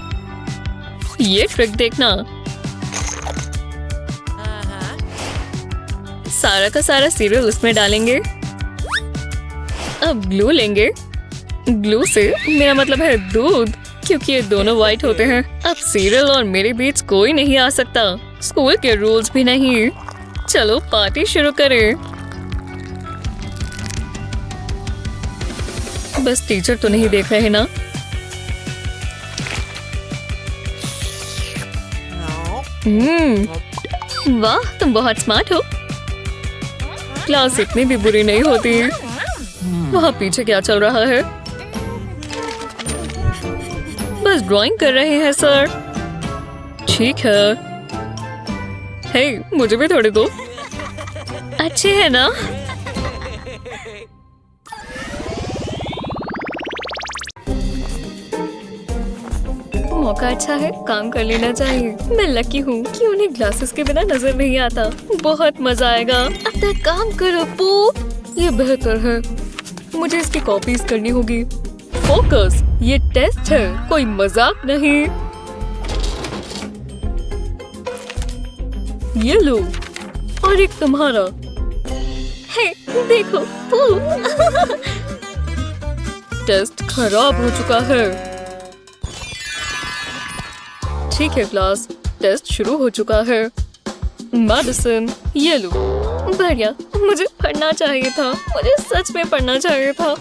ये ट्रिक देखना। सारा का सारा सीरियल उसमें डालेंगे। अब ग्लू लेंगे। ग्लू से मेरा मतलब है दूध, क्योंकि ये दोनों व्हाइट होते हैं। अब सीरियल और मेरे बीच कोई नहीं आ सकता। स्कूल के रूल्स भी नहीं। चलो पार्टी शुरू करें। बस टीचर तो नहीं देख रहे ना? वाह, तुम बहुत स्मार्ट हो। क्लास इतनी भी बुरी नहीं होती। वहाँ पीछे क्या चल रहा है? बस ड्राइंग कर रहे हैं सर। ठीक है। हे, मुझे भी थोड़े दो। अच्छे है ना? मौका अच्छा है, काम कर लेना चाहिए। मैं लकी हूँ कि उन्हें ग्लासेस के बिना नजर नहीं आता। बहुत मजा आएगा। अपना काम करो पू। ये बेहतर है। मुझे इसकी कॉपीज करनी होगी। फोकस, ये टेस्ट है, कोई मजाक नहीं। ये लो और एक तुम्हारा। हे, देखो। टेस्ट खराब हो चुका है। ठीक है क्लास, टेस्ट शुरू हो चुका है। मैडिसन, ये लो। बढ़िया, मुझे पढ़ना चाहिए था। मुझे सच में पढ़ना चाहिए था।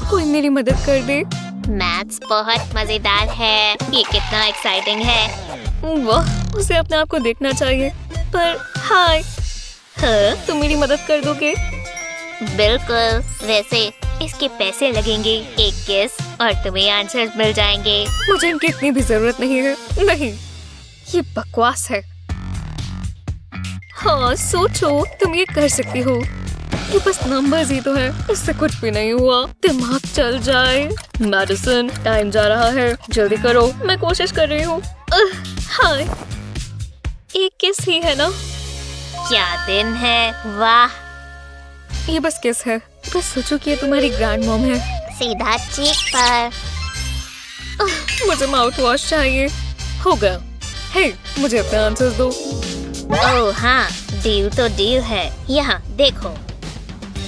कोई मेरी मदद कर दे। मैथ्स बहुत मजेदार है। ये कितना एक्साइटिंग है। वाह, उसे अपने आप को देखना चाहिए। पर हाय, हाँ, तुम मेरी मदद कर दोगे? बिल्कुल। वैसे इसके पैसे लगेंगे। एक गेस और तुम्हें आंसर मिल जाएंगे। मुझे इनकी इतनी भी जरूरत नहीं है। नहीं, ये बकवास है। हाँ, सोचो, तुम ये कर सकती हो। ये बस नंबर्स ही तो है, इससे कुछ भी नहीं हुआ। दिमाग चल जाए। मैडिसन, टाइम जा रहा है, जल्दी करो। मैं कोशिश कर रही हूँ। हाय, एक किस ही है ना? क्या दिन है, वाह। ये बस किस है। बस सोचो कि ये तुम्हारी ग्रैंड मॉम है। सीधा चीक पर। मुझे माउथ वॉश चाहिए। हो गया। हे, मुझे अपने आंसर्स दो। ओह हाँ, डील तो डील है। यहाँ देखो,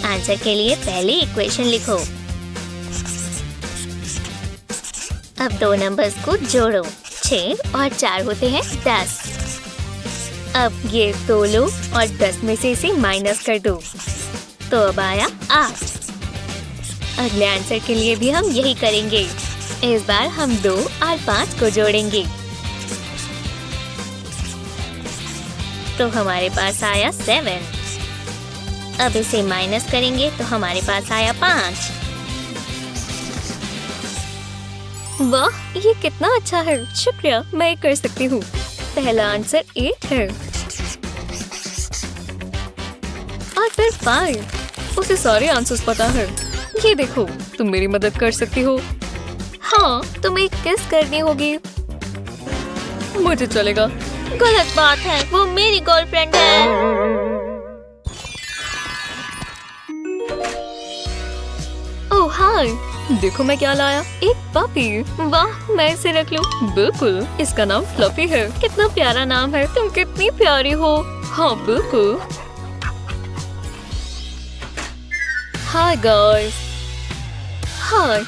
आंसर के लिए पहली इक्वेशन लिखो। अब दो नंबर्स को जोड़ो। 6 और 4 होते हैं 10। अब ये दो लो और 10 में से इसे माइनस कर दो, तो अब आया 8। अगले आंसर के लिए भी हम यही करेंगे। इस बार हम 2 और 5 को जोड़ेंगे, तो हमारे पास आया 7। अब इसे माइनस करेंगे तो हमारे पास आया 5। वाह, ये कितना अच्छा है। शुक्रिया, मैं ये कर सकती हूँ। पहला आंसर 8 है और फिर 5। उसे सारे आंसर्स पता है। ये देखो, तुम मेरी मदद कर सकती हो। हाँ, तुम्हें किस करनी होगी। मुझे चलेगा। गलत बात है, वो मेरी गर्लफ्रेंड है। ओह हाय, देखो मैं क्या लाया। एक पपी। वाह, मैं इसे रख लूं। बिल्कुल, इसका नाम फ्लफी है। कितना प्यारा नाम है। तुम कितनी प्यारी हो। हाँ बिल्कुल। Hi guys. हाय,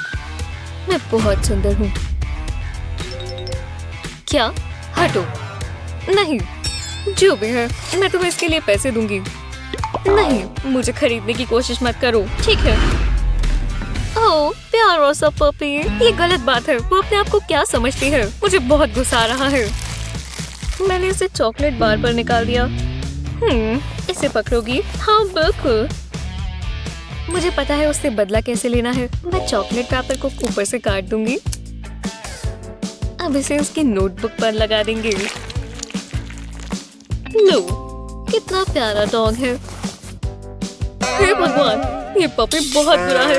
मैं बहुत सुंदर हूँ। क्या? हटो। नहीं, जो भी है, मैं तुम्हें इसके लिए पैसे दूंगी। नहीं, मुझे खरीदने की कोशिश मत करो। ठीक है। ओह, प्यारा सा पपी। ये गलत बात है। वो अपने आप को क्या समझती है। मुझे बहुत गुस्सा आ रहा है। मैंने इसे चॉकलेट बार पर निकाल दिया। इसे पकड़ोगी? हाँ बिल्कुल। मुझे पता है उससे बदला कैसे लेना है। मैं चॉकलेट पेपर को ऊपर से काट दूंगी। अब इसे उसकी नोटबुक पर लगा देंगे। लो, कितना प्यारा डॉग है। हे भगवान, ये पपी बहुत बुरा है।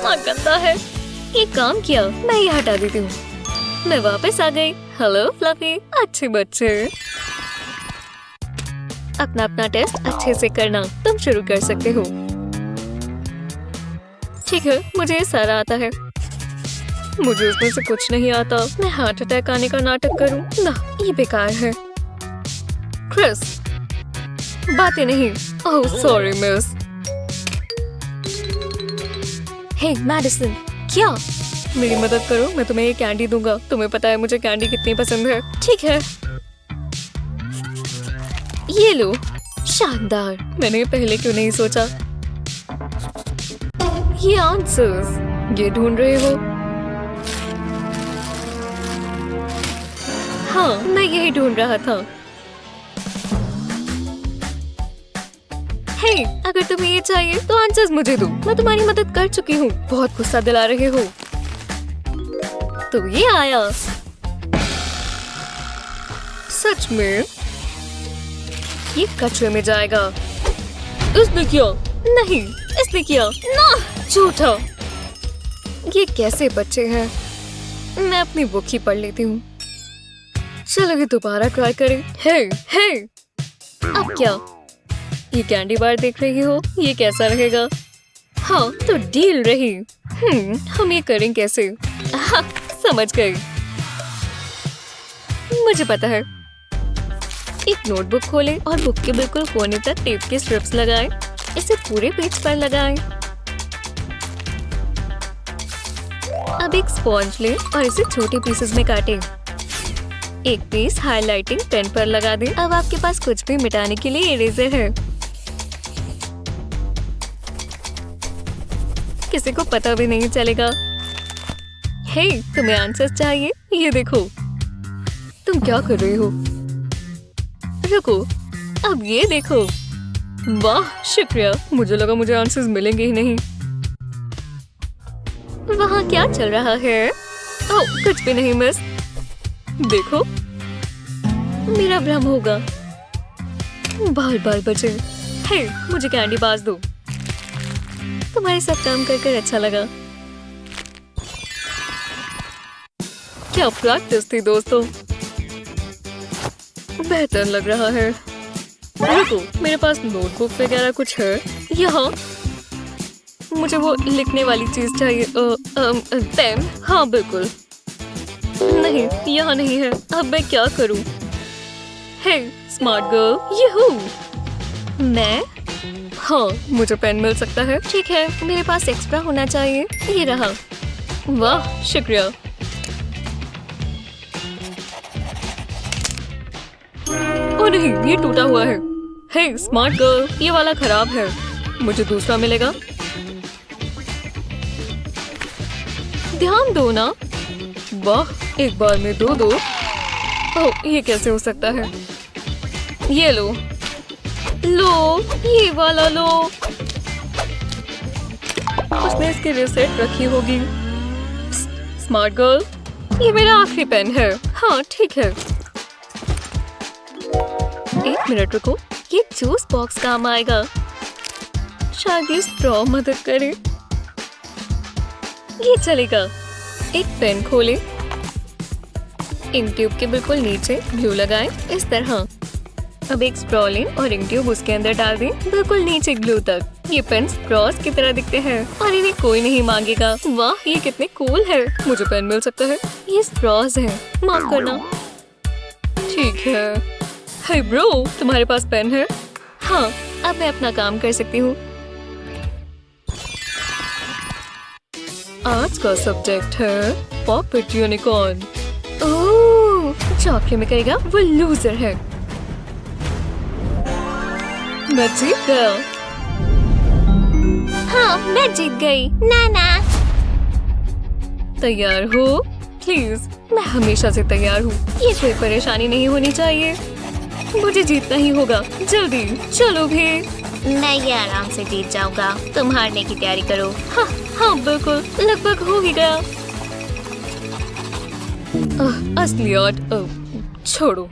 इतना गंदा है। ये काम किया। मैं ये हटा देती हूँ। मैं वापस आ गई। हेलो फ्लफी, अच्छे बच्चे। अपना अपना टेस्ट अच्छे से करना। तुम शुरू कर सकते हो। ठीक है, मुझे ये सारा आता है। मुझे उसमें से कुछ नहीं आता। मैं हार्ट अटैक आने का नाटक करूं? ना, ये बेकार है। क्रिस, बातें नहीं। Oh sorry miss. Hey Madison, क्या? मेरी मदद करो, मैं तुम्हें ये कैंडी दूंगा। तुम्हें पता है मुझे कैंडी कितनी पसंद है। ठीक है, ये लो। शानदार, मैंने ये पहले क्यों नहीं सोचा। ये आंसर्स, ये ढूंढ रहे हो? हाँ, मैं यही ढूंढ रहा था। हे, अगर तुम्हें ये चाहिए तो आंसर्स मुझे दो। मैं तुम्हारी मदद कर चुकी हूँ। बहुत गुस्सा दिला रहे हो। तो ये आया। सच में? ये कचरे में जाएगा। इसने किया। नहीं, इसने किया। ना, झूठा। ये कैसे बच्चे हैं? मैं अपनी बुक ही पढ़ लेती हूँ। चलो ये दोबारा ट्राई करें। हे, हे। अब क्या? ये कैंडी बार देख रही हो? ये कैसा रहेगा? हाँ, तो डील रही। हम ये करें कैसे? समझ गई। मुझे पता है। एक नोटबुक खोलें और बुक के बिल्कुल कोने तक टेप के स्ट्रिप्स लगाएं। इसे पूरे पेज पर लगाएं। अब एक स्पॉन्ज लें और इसे छोटे पीसेस में काटें। एक पीस हाइलाइटिंग पेन पर लगा दें। अब आपके पास कुछ भी मिटाने के लिए इरेजर है। किसी को पता भी नहीं चलेगा। हे, तुम्हें आंसर्स चाहिए? ये देखो। तुम क्या कर रही हो? रुको, अब ये देखो। वाह, शुक्रिया। मुझे लगा मुझे आंसर्स मिलेंगे ही नहीं। वहाँ क्या चल रहा है? ओह, कुछ भी नहीं मिस। देखो, मेरा भ्रम होगा। बाल बाल बचे। हे, मुझे कैंडी बाज दो। तुम्हारे साथ काम कर अच्छा लगा। क्या प्रैक्टिस थी दोस्तों। बेहतर लग रहा है। रुको, मेरे पास नोटबुक वगैरह कुछ है यहाँ। मुझे वो लिखने वाली चीज चाहिए। पेन। हाँ बिल्कुल। नहीं, यहाँ नहीं है। अब मैं क्या करूँ? हे स्मार्ट गर्ल, यहू। मैं? हाँ, मुझे पेन मिल सकता है। ठीक है, मेरे पास एक्स्ट्रा होना चाहिए। ये रहा। वाह, शुक्रिया। ओ नहीं, ये टूटा हुआ है। हे स्मार्ट गर्ल, ये वाला खराब है। मुझे दूसरा मिलेगा। ध्यान दो ना। वाह, एक बार में दो। ओह, ये कैसे हो सकता है? ये लो, ये वाला लो। उसने इसकी रिसेट रखी होगी। स्मार्ट गर्ल, ये मेरा आखिरी पेन है। हाँ ठीक है। एक मिनट रुको, ये जूस बॉक्स काम आएगा। शायद ये स्ट्रॉ मदद करे। ये चलेगा। एक पेन खोलें। इंक ट्यूब के बिल्कुल नीचे ग्लू लगाएं, इस तरह। अब एक स्ट्रॉ लें और इंक ट्यूब उसके अंदर डाल दें, बिल्कुल नीचे ग्लू तक। ये पेन स्ट्रॉस की तरह दिखते हैं और इन्हें कोई नहीं मांगेगा। वाह, ये कितने कूल है। मुझे पेन मिल सकता है। ये स्ट्रॉस है, माफ करना। ठीक है। हे ब्रो, तुम्हारे पास पेन है? हाँ, अब मैं अपना काम कर सकती हूँ। आज का सब्जेक्ट है पॉपेट यूनिकॉर्न। ओह, चौके में करेगा वो लूजर है। मैं जीत गया। हाँ, मैं जीत गई। नाना। तैयार हो? प्लीज, मैं हमेशा से तैयार हूँ। ये कोई परेशानी नहीं होनी चाहिए। मुझे जीतना ही होगा। जल्दी चलो भी। मैं ये आराम से जीत जाऊंगा। तुम हारने की तैयारी करो। हाँ हाँ बिल्कुल, लगभग हो ही गया। असली आर्ट छोड़ो,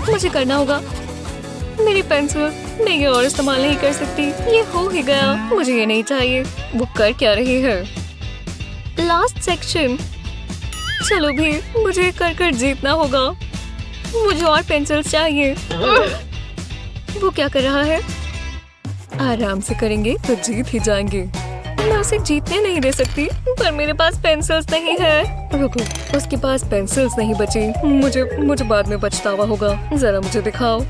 मुझे करना होगा। मेरी पेंसिल, मैं ये और इस्तेमाल नहीं कर सकती। ये हो ही गया। मुझे ये नहीं चाहिए। वो कर क्या रही है? Last section. चलो भी, मुझे कर जीतना होगा। मुझे और पेंसिल चाहिए। वो क्या कर रहा है? आराम से करेंगे तो जीत ही जाएंगे। मैं उसे जीतने नहीं दे सकती, पर मेरे पास पेंसिल्स नहीं है। रुको, उसके पास पेंसिल्स नहीं बची। मुझे बाद में पछतावा होगा। जरा मुझे दिखाओ,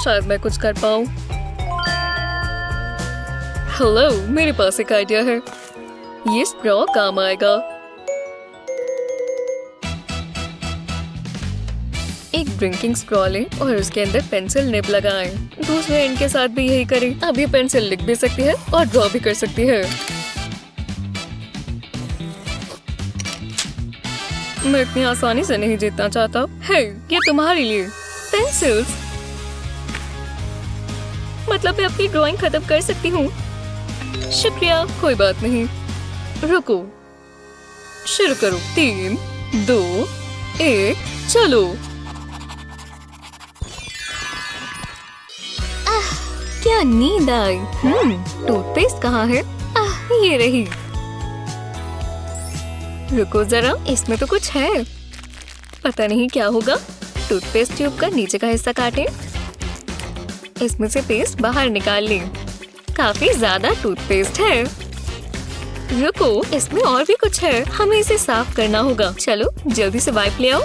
शायद मैं कुछ कर पाऊँ। हेलो, मेरे पास एक आइडिया है। ये स्ट्रॉ काम आएगा। एक ड्रिंकिंग स्ट्रॉ लें और उसके अंदर पेंसिल निब लगाएं। दूसरे एंड के साथ भी यही करें। अब ये पेंसिल लिख भी सकती है और ड्रॉ भी कर सकती है। मैं इतनी आसानी से नहीं जीतना चाहता। हे, ये तुम्हारे लिए पेंसिल्स। मतलब मैं अपनी ड्राइंग खत्म कर सकती हूँ। शुक्रिया। कोई बात नहीं। रुको, शुरू करो। 3, 2, 1, चलो। क्या नींद आई। टूथपेस्ट कहाँ है? ये रही। रुको जरा, इसमें तो कुछ है। पता नहीं क्या होगा। टूथपेस्ट ट्यूब का नीचे का हिस्सा काटें। इसमें से पेस्ट बाहर निकाल लें। काफी ज्यादा टूथपेस्ट है। रुको, इसमें और भी कुछ है। हमें इसे साफ करना होगा। चलो जल्दी से वाइप ले आओ।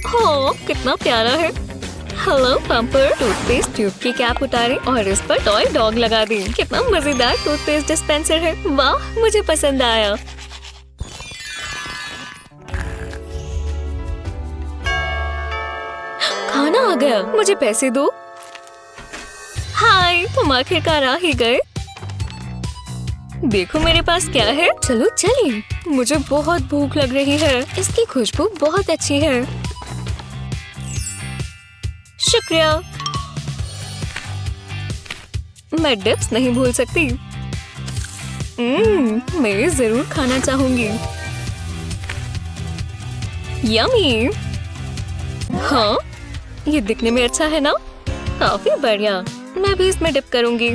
हो कितना प्यारा है। हेलो पंपर। टूथपेस्ट ट्यूब की कैप उतारें और इस पर टॉय डॉग लगा दें। कितना मजेदार टूथपेस्ट डिस्पेंसर है। वाह मुझे पसंद आया। खाना आ गया, मुझे पैसे दो। हाय, तुम आखिरकार आ ही गए। देखो मेरे पास क्या है। चलो चलिए, मुझे बहुत भूख लग रही है। इसकी खुशबू बहुत अच्छी है। शुक्रिया। मैं डिप्स नहीं भूल सकती। मैं ये जरूर खाना चाहूंगी। यम्मी। हाँ, ये दिखने में अच्छा है ना? काफी बढ़िया। मैं भी इसमें डिप करूंगी।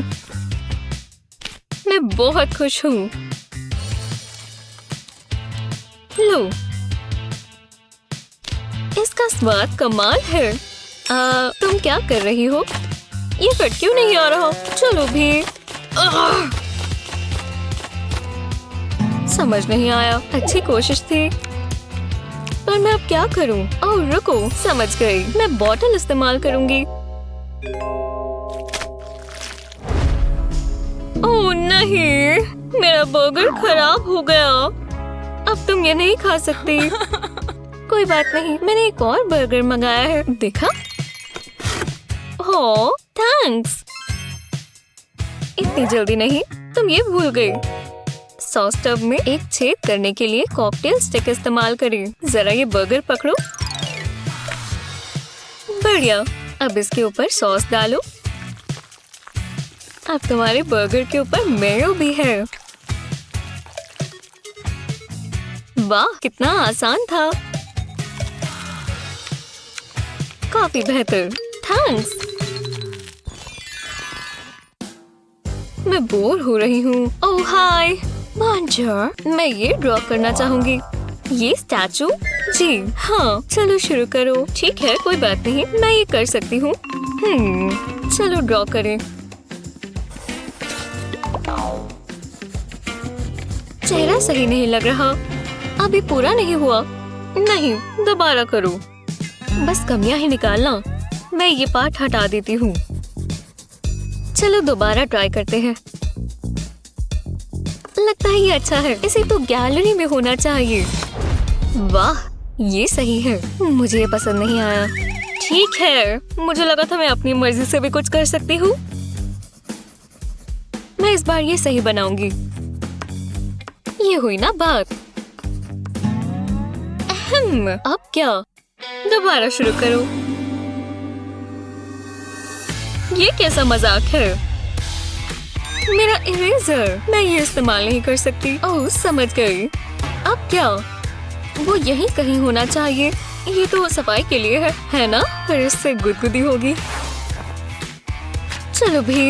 मैं बहुत खुश हूँ। लो, इसका स्वाद कमाल है। तुम क्या कर रही हो? ये फिट क्यों नहीं आ रहा? चलो भी। समझ नहीं आया। अच्छी कोशिश थी, पर मैं अब क्या करूं? ओह रुको, समझ गई। मैं बॉटल इस्तेमाल करूंगी। ओह नहीं, मेरा बर्गर खराब हो गया। अब तुम ये नहीं खा सकती। कोई बात नहीं, मैंने एक और बर्गर मंगाया है। देखा? ओह थैंक्स। इतनी जल्दी नहीं, तुम ये भूल गई। सॉस टब में एक छेद करने के लिए कॉकटेल स्टिक इस्तेमाल करें। जरा ये बर्गर पकड़ो। बढ़िया। अब इसके ऊपर सॉस डालो। अब तुम्हारे बर्गर के ऊपर मेयो भी है। वाह कितना आसान था। काफी बेहतर। थैंक्स। मैं बोर हो रही हूँ। ओह हाय मॉन्जर, मैं ये ड्रॉ करना चाहूंगी। ये स्टैचू? जी हाँ, चलो शुरू करो। ठीक है, कोई बात नहीं, मैं ये कर सकती हूँ। चलो ड्रॉ करें। चेहरा सही नहीं लग रहा। अभी पूरा नहीं हुआ। नहीं, दोबारा करो। बस कमियां ही निकालना। मैं ये पार्ट हटा देती हूँ। चलो दोबारा ट्राई करते हैं। लगता है ये अच्छा है। इसे तो गैलरी में होना चाहिए। वाह, ये सही है। मुझे ये पसंद नहीं आया। ठीक है, मुझे लगा था मैं अपनी मर्जी से भी कुछ कर सकती हूँ। मैं इस बार ये सही बनाऊंगी। ये हुई ना बात। अब क्या? दोबारा शुरू करो। ये कैसा मजाक है? मेरा इरेजर, मैं ये इस्तेमाल नहीं कर सकती। ओह समझ गई। अब क्या? वो यहीं कहीं होना चाहिए। ये तो सफाई के लिए है ना? पर इससे गुदगुदी होगी। चलो भी।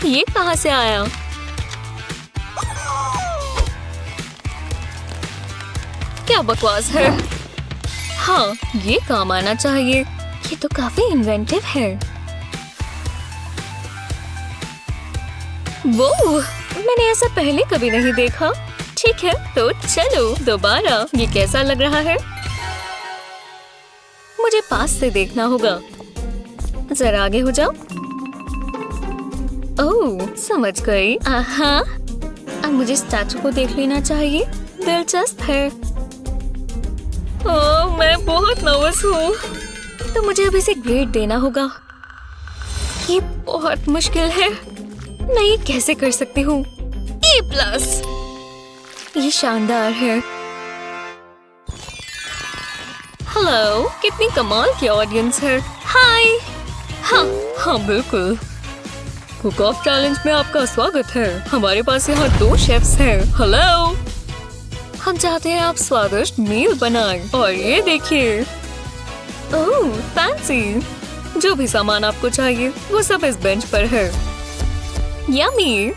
ये कहाँ से आया? क्या बकवास है। हाँ, ये काम आना चाहिए। ये तो काफी इन्वेंटिव है। वो मैंने ऐसा पहले कभी नहीं देखा। ठीक है, तो चलो दोबारा। ये कैसा लग रहा है? मुझे पास से देखना होगा। जरा आगे हो जाओ। ओह समझ गई। आहा, अब मुझे स्टैचू को देख लेना चाहिए। दिलचस्प है। ओह मैं बहुत नर्वस हूँ। तो मुझे अब इसे ग्रेड देना होगा। ये बहुत मुश्किल है। मैं ये कैसे कर सकती हूँ? A+। ये शानदार है। हेलो, कितनी कमाल की ऑडियंस है। हाय। हाँ बिल्कुल। कुक ऑफ चैलेंज में आपका स्वागत है। हमारे पास यहाँ 2 शेफ्स हैं। हेलो, हम चाहते हैं आप स्वादिष्ट मील बनाएं। और ये देखिए। ओह फैंसी। जो भी सामान आपको चाहिए वो सब इस बेंच पर है। यम्मी।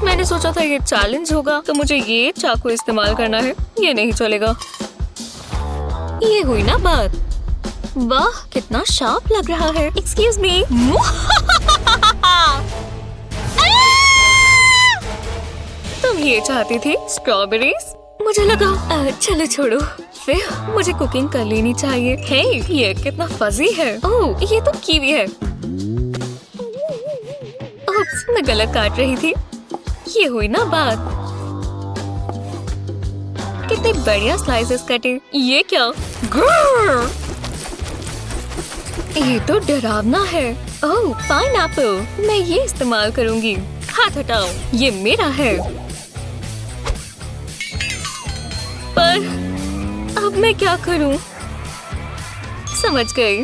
मैंने सोचा था ये चैलेंज होगा, तो मुझे ये चाकू इस्तेमाल करना है। ये नहीं चलेगा। ये हुई ना बात। वाह कितना शार्प लग रहा है। Excuse me. तुम ये चाहती थी स्ट्रॉबेरीज? मुझे लगा चलो छोड़ो, फिर मुझे कुकिंग कर लेनी चाहिए। हे, ये कितना फजी है। ओह, ये तो कीवी है। उप्स, मैं गलत काट रही थी। ये हुई ना बात। कितने बढ़िया स्लाइसेस कटे। ये क्या? ग्रर! ये तो डरावना है। ओह, पाइनएप्पल। मैं ये इस्तेमाल करूंगी। हाथ हटाओ, ये मेरा है। पर अब मैं क्या करूं? समझ गई।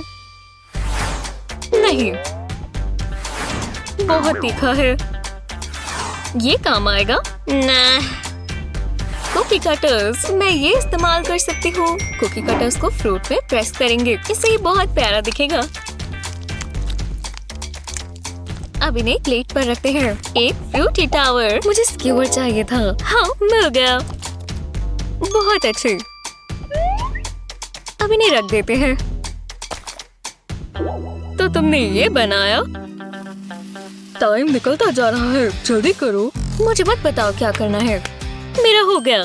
नहीं, बहुत तीखा है। ये काम आएगा? ना। कुकी कटर्स, मैं ये इस्तेमाल कर सकती हूँ। कुकी कटर्स को फ्रूट में प्रेस करेंगे, इससे ये बहुत प्यारा दिखेगा। अब इन्हें प्लेट पर रखते हैं। एक फ्रूटी टावर। मुझे स्क्यूअर चाहिए था। हाँ, मिल गया। बहुत अच्छे। अब इन्हें रख देते हैं। तो तुमने ये बनाया? टाइम निकलता जा रहा है, जल्दी करो। मुझे मत बताओ क्या करना है। मेरा हो गया।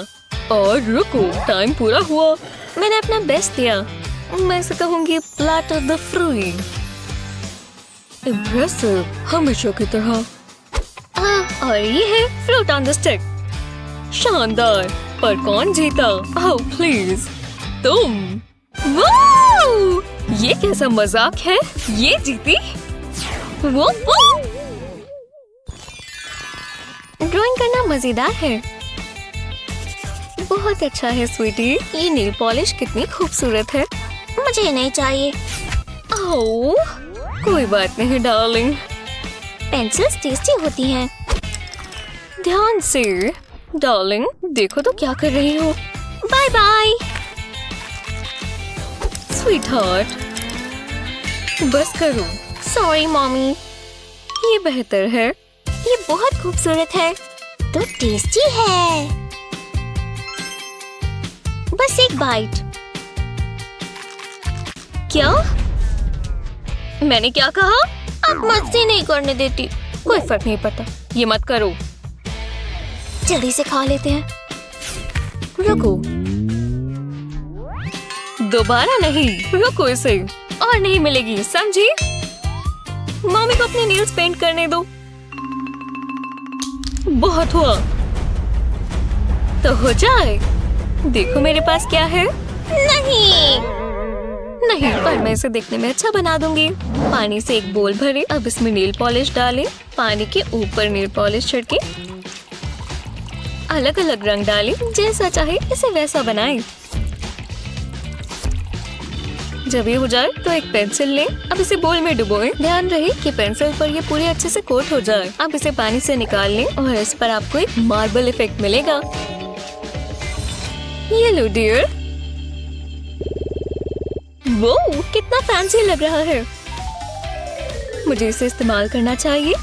और रुको, टाइम पूरा हुआ। मैंने अपना बेस्ट दिया। मैं इसे कहूंगी plate of the fruit. Impressive, हमेशा की तरह। और ये है फ्रूट ऑन द स्टिक। शानदार। पर कौन जीता? ओह प्लीज, तुम। वाह! ये कैसा मजाक है? ये जीती। वो ड्राइंग करना मजेदार है। बहुत अच्छा है स्वीटी। ये नेल पॉलिश कितनी खूबसूरत है। मुझे नहीं चाहिए। ओह, कोई बात नहीं डार्लिंग। पेंसिल्स टेस्टी होती हैं। ध्यान से। डार्लिंग, देखो तो क्या कर रही हो। Bye bye. स्वीटहार्ट, बस करो। Sorry mommy. ये बेहतर है। ये बहुत खूबसूरत है। तो टेस्टी है। बस एक बाइट। क्या? मैंने क्या कहा? अब मस्ती नहीं करने देती। कोई फर्क नहीं पड़ता, ये मत करो। जल्दी से खा लेते हैं। रुको, दोबारा नहीं। रुको, इसे और नहीं मिलेगी, समझी? मम्मी को अपने नेल्स पेंट करने दो। बहुत हुआ, तो हो जाए। देखो मेरे पास क्या है। नहीं। नहीं, पर मैं इसे देखने में अच्छा बना दूंगी। पानी से एक बोल भरे। अब इसमें नेल पॉलिश डालें। पानी के ऊपर नेल पॉलिश छिड़के। अलग अलग रंग डालें। जैसा चाहे इसे वैसा बनाएं। जब ये हो जाए तो एक पेंसिल लें। अब इसे बोल में डुबोएं। ध्यान रहे कि पेंसिल पर ये पूरे अच्छे से कोट हो जाए। अब इसे पानी से निकाल लें और इस पर आपको एक मार्बल इफेक्ट मिलेगा। ये लो डियर। वो कितना फैंसी लग रहा है। मुझे इसे इस्तेमाल करना चाहिए।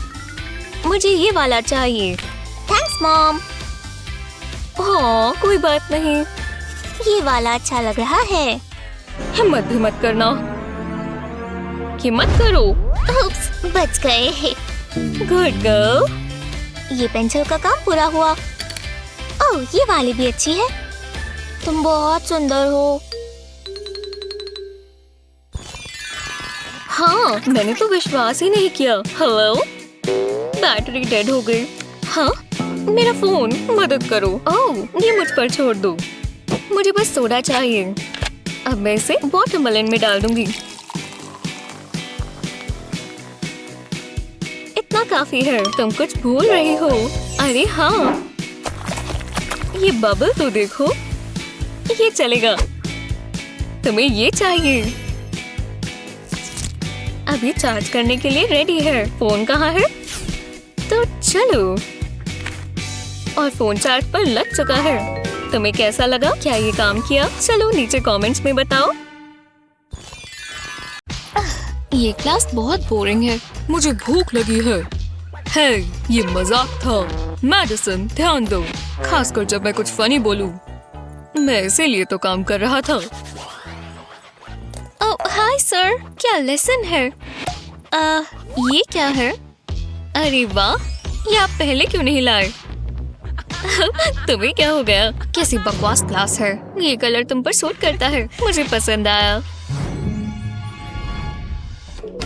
मुझे ये वाला चाहिए। Thanks mom. हाँ, कोई बात नहीं। ये वाला अच्छा लग रहा है। हिम्मत भी मत करना। हिम्मत करो। उप्स, बच गए। Good girl. ये पेंसिल का काम पूरा हुआ। ओह, ये वाली भी अच्छी है। तुम बहुत सुंदर हो। हाँ, मैंने तो विश्वास ही नहीं किया। हेलो, बैटरी डेड हो गई। हाँ, मेरा फोन, मदद करो। ओह, ये मुझ पर छोड़ दो। मुझे बस सोडा चाहिए। अब मैं इसे वाटरमेलन में डाल दूंगी। इतना काफी है। तुम कुछ भूल रही हो। अरे हाँ, ये बबल तो देखो। ये चलेगा। तुम्हें ये चाहिए। अभी चार्ज करने के लिए रेडी है। फोन कहाँ है? तो चलो। और फोन चार्ज पर लग चुका है। तुम्हें कैसा लगा? क्या ये काम किया? चलो नीचे कमेंट्स में बताओ। ये क्लास बहुत बोरिंग है। मुझे भूख लगी है। हे, ये मजाक था। मैडिसन, ध्यान दो, खासकर जब मैं कुछ फनी बोलूं। मैं इसीलिए तो काम कर रहा था। ओह हाय सर, क्या लेसन है? ये क्या है? अरे वाह, ये आप पहले क्यों नहीं लाए? तुम्हें क्या हो गया? कैसी बकवास क्लास है। ये कलर तुम पर सूट करता है, मुझे पसंद आया।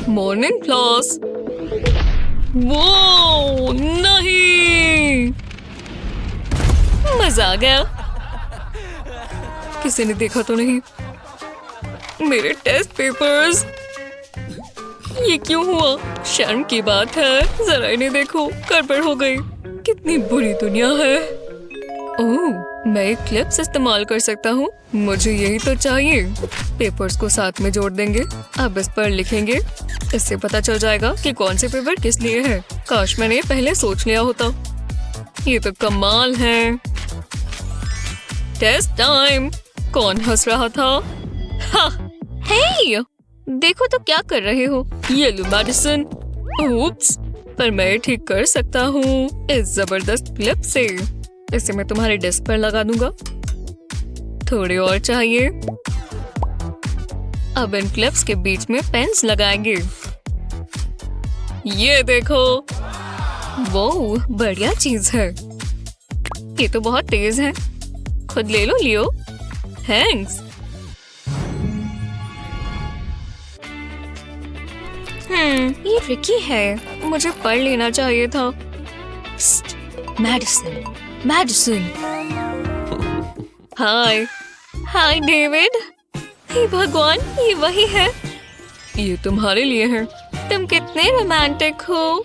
Morning class. वो नहीं, मजा आ गया। किसी ने देखा तो नहीं? मेरे टेस्ट पेपर्स, ये क्यों हुआ? शर्म की बात है, जरा इन्हें देखो, गड़बड़ हो गई। कितनी बुरी दुनिया है। ओह, मैं एक क्लिप्स इस्तेमाल कर सकता हूँ। मुझे यही तो चाहिए। पेपर्स को साथ में जोड़ देंगे। अब इस पर लिखेंगे। इससे पता चल जाएगा कि कौन से पेपर किस लिए है। काश मैंने पहले सोच लिया होता। ये तो कमाल है। Test time. कौन हंस रहा था? हा, हे, देखो तो क्या कर रहे हो। ये लो मेडिसिन। उप्स, पर मैं ठीक कर सकता हूँ इस जबरदस्त क्लिप से। इसे मैं तुम्हारे डेस्क पर लगा दूंगा। थोड़े और चाहिए। अब इन क्लिप्स के बीच में पेन्स लगाएंगे। ये देखो, वो बढ़िया चीज है। ये तो बहुत तेज है। खुद ले लो लियो। थैंक्स। ये ट्रिकी है। मुझे पढ़ लेना चाहिए था। Medicine, medicine. Hi, hi David. हे भगवान, ये वही है। ये तुम्हारे लिए है। तुम कितने रोमांटिक हो।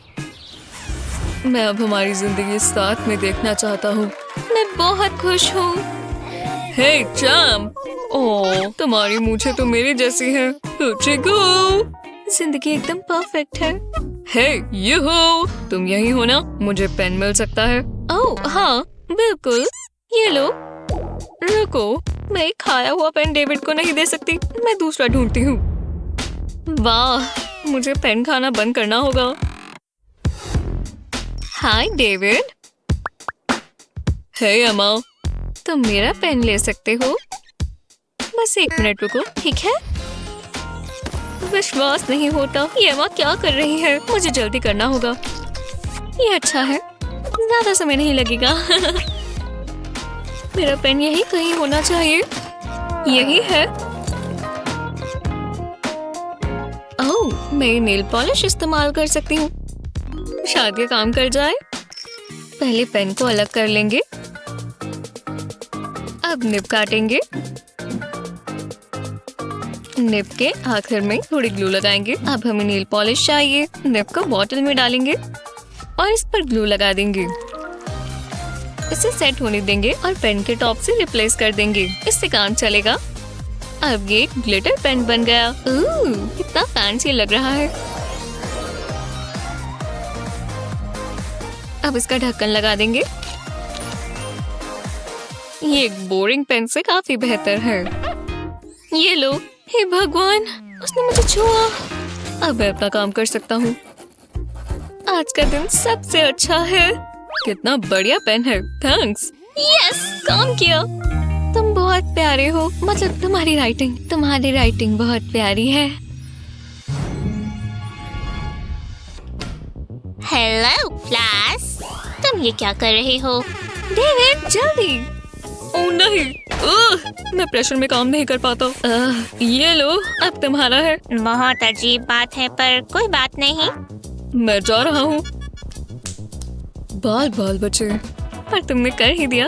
मैं अब हमारी जिंदगी साथ में देखना चाहता हूँ। मैं बहुत खुश हूँ। हे चैम्प, ओह, तुम्हारी मूछें तो मेरी जैसी हैं। जिंदगी एकदम परफेक्ट है। हे यूहू, तुम यही हो ना? मुझे पेन मिल सकता है? ओह हाँ, बिल्कुल। ये लो। रुको, मैं एक खाया हुआ पेन डेविड को नहीं दे सकती। मैं दूसरा ढूंढती हूँ। वाह, मुझे पेन खाना बंद करना होगा। हाय डेविड। हे अम्मा, तुम मेरा पेन ले सकते हो? बस 1 मिनट रुको, ठीक है? विश्वास नहीं होता, ये अम्मा क्या कर रही है? मुझे जल्दी करना होगा। ये अच्छा है, ज्यादा समय नहीं लगेगा। मेरा पेन यही कहीं होना चाहिए। यही है। ओह, मैं नेल पॉलिश इस्तेमाल कर सकती हूँ। शायद ये काम कर जाए। पहले पेन को अलग कर लेंगे। अब निब काटेंगे। निब के आखिर में थोड़ी ग्लू लगाएंगे। अब हमें नेल पॉलिश चाहिए। निब को बॉटल में डालेंगे और इस पर ग्लू लगा देंगे। इसे सेट होने देंगे और पेन के टॉप से रिप्लेस कर देंगे। इससे काम चलेगा। अब ये ग्लिटर पेन बन गया। कितना फैंसी लग रहा है। अब इसका ढक्कन लगा देंगे। ये एक बोरिंग पेन से काफी बेहतर है। ये लो। हे भगवान, उसने मुझे छुआ। अब मैं अपना काम कर सकता हूँ। आज का दिन सबसे अच्छा है। कितना बढ़िया पेन है। थैंक्स। यस, काम किया। तुम बहुत प्यारे हो। मतलब तुम्हारी राइटिंग बहुत प्यारी है। हेलो क्लास, तुम ये क्या कर रहे हो? डेविड, जल्दी। ओह नहीं, मैं प्रेशर में काम नहीं कर पाता। ये लो, अब तुम्हारा है। बहुत अजीब बात है, पर कोई बात नहीं। मैं जा रहा हूँ। बाल बचे, पर तुमने कर ही दिया।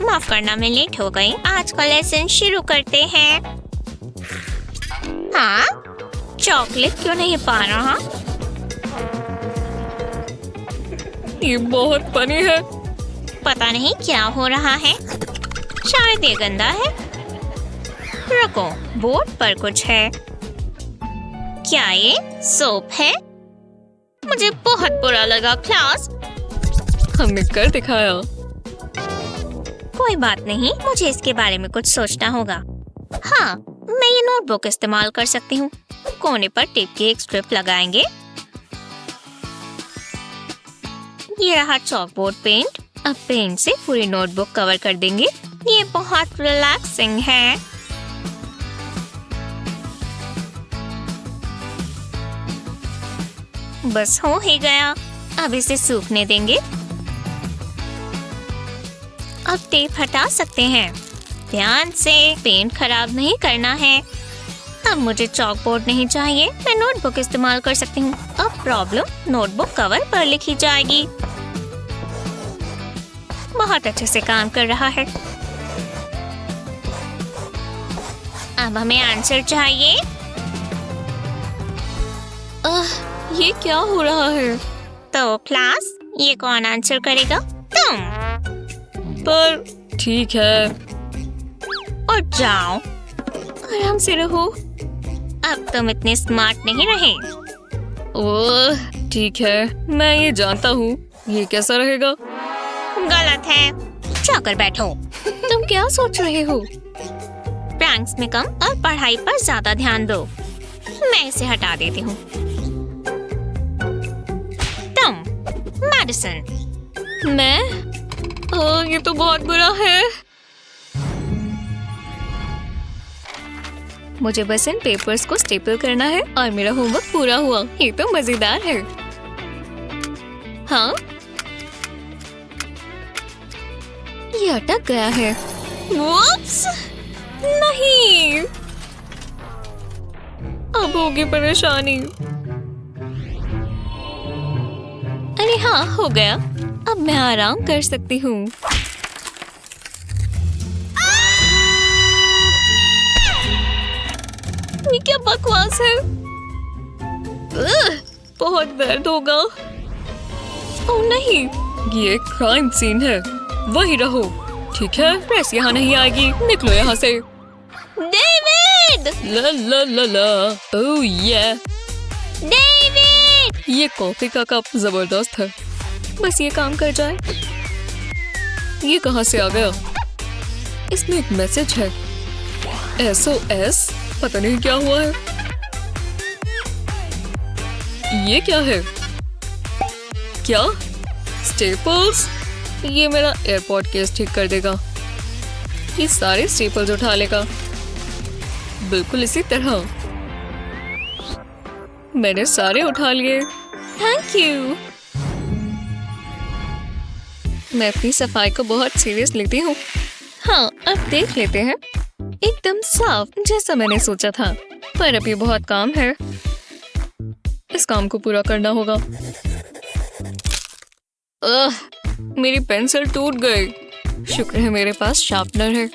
माफ करना, मैं लेट हो गई। आज का लेसन शुरू करते हैं। हाँ, चॉकलेट क्यों नहीं पा रहा? ये बहुत फनी है। पता नहीं क्या हो रहा है। शायद ये गंदा है। रुको, बोर्ड पर कुछ है। क्या ये सोप है? मुझे बहुत बुरा लगा क्लास। हमने कर दिखाया। कोई बात नहीं, मुझे इसके बारे में कुछ सोचना होगा। हाँ, मैं ये नोटबुक इस्तेमाल कर सकती हूँ। कोने पर टेप की एक स्ट्रिप लगाएंगे। ये रहा चॉकबोर्ड पेंट। अब पेंट से पूरी नोटबुक कवर कर देंगे। ये बहुत रिलैक्सिंग है। बस हो ही गया। अब इसे सूखने देंगे। अब टेप हटा सकते हैं। ध्यान से, पेंट खराब नहीं करना है। अब मुझे चॉक बोर्ड नहीं चाहिए, मैं नोटबुक इस्तेमाल कर सकती हूँ। अब प्रॉब्लम नोटबुक कवर पर लिखी जाएगी। बहुत अच्छे से काम कर रहा है। अब हमें आंसर चाहिए। ये क्या हो रहा है? तो क्लास, ये कौन आंसर करेगा? तुम। पर ठीक है। और जाओ, आराम से रहो। अब तुम इतने स्मार्ट नहीं रहे। ओह ठीक है, मैं ये जानता हूँ। ये कैसा रहेगा? गलत है, जाकर बैठो। तुम क्या सोच रहे हो? प्रैंक्स में कम और पढ़ाई पर ज्यादा ध्यान दो। मैं इसे हटा देती हूँ। तुम, मैडिसन। मैं? ये तो बहुत बुरा है। मुझे बस इन पेपर्स को स्टेपल करना है और मेरा होमवर्क पूरा हुआ। ये तो मजेदार है। हाँ, ये अटक गया है। Whoops! नहीं, अब होगी परेशानी। अरे हाँ, हो गया। अब मैं आराम कर सकती हूँ। ये क्या बकवास है? बहुत दर्द होगा। ओह नहीं, ये एक क्राइम सीन है। वही रहो। ठीक है, प्रेस यहाँ नहीं आएगी। निकलो यहाँ से। डेविड! ला ला ला ला। ओह ये डेविड! ये कॉफी का कप जबरदस्त है। बस ये काम कर जाए। ये कहाँ से आ गया? इसमें एक मैसेज है। SOS। पता नहीं क्या हुआ है। ये क्या है? क्या स्टेपल्स? ये मेरा एयरपोर्ट केस ठीक कर देगा। ये सारे स्टेपल्स उठा लेगा, बिल्कुल इसी तरह। मैंने सारे उठा लिए। Thank you. मैं अपनी सफाई को बहुत सीरियस लेती हूँ। हाँ, अब देख लेते हैं। एकदम साफ, जैसा मैंने सोचा था। पर अभी बहुत काम है। इस काम को पूरा करना होगा। मेरी पेंसिल टूट गई। शुक्र है मेरे पास शार्पनर है।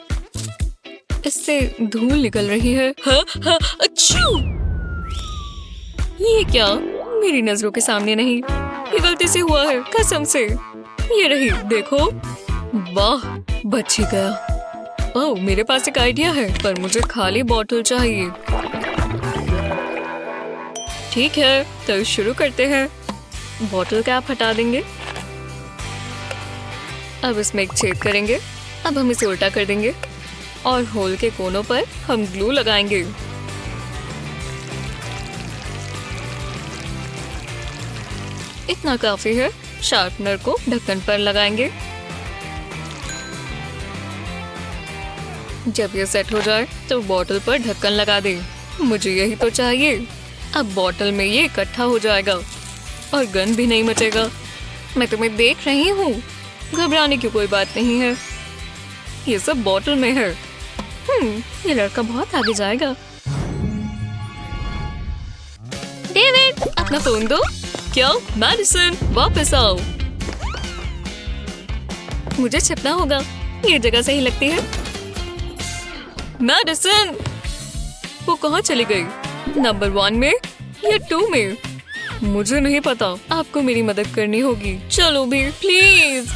इससे धूल निकल रही है। अच्छू! ये क्या? मेरी नजरों के सामने नहीं। ये गलती से हुआ है, कसम से। ये रही, देखो। वाह, बच ही गया। ओह, मेरे पास एक आइडिया है, पर मुझे खाली बॉटल चाहिए। ठीक है, तो शुरू करते हैं। बॉटल कैप हटा देंगे। अब इसमें एक छेद करेंगे। अब हम इसे उल्टा कर देंगे और होल के कोनों पर हम ग्लू लगाएंगे। इतना काफी है। शार्पनर को ढक्कन पर लगाएंगे। जब ये सेट हो जाए तो बॉटल पर ढक्कन लगा दें। मुझे यही तो चाहिए। अब बॉटल में ये इकट्ठा हो जाएगा और गंध भी नहीं मचेगा। मैं तुम्हें देख रही हूँ। घबराने की कोई बात नहीं है। ये सब बॉटल में है। ये लड़का बहुत आगे जाएगा। डेविड, अपना फोन दो। क्या? मैडिसन, वापस आओ। मुझे छिपना होगा। ये जगह सही लगती है। मैडिसन, वो कहाँ चली गई? नंबर 1 में या 2 में? मुझे नहीं पता। आपको मेरी मदद करनी होगी। चलो भी, प्लीज।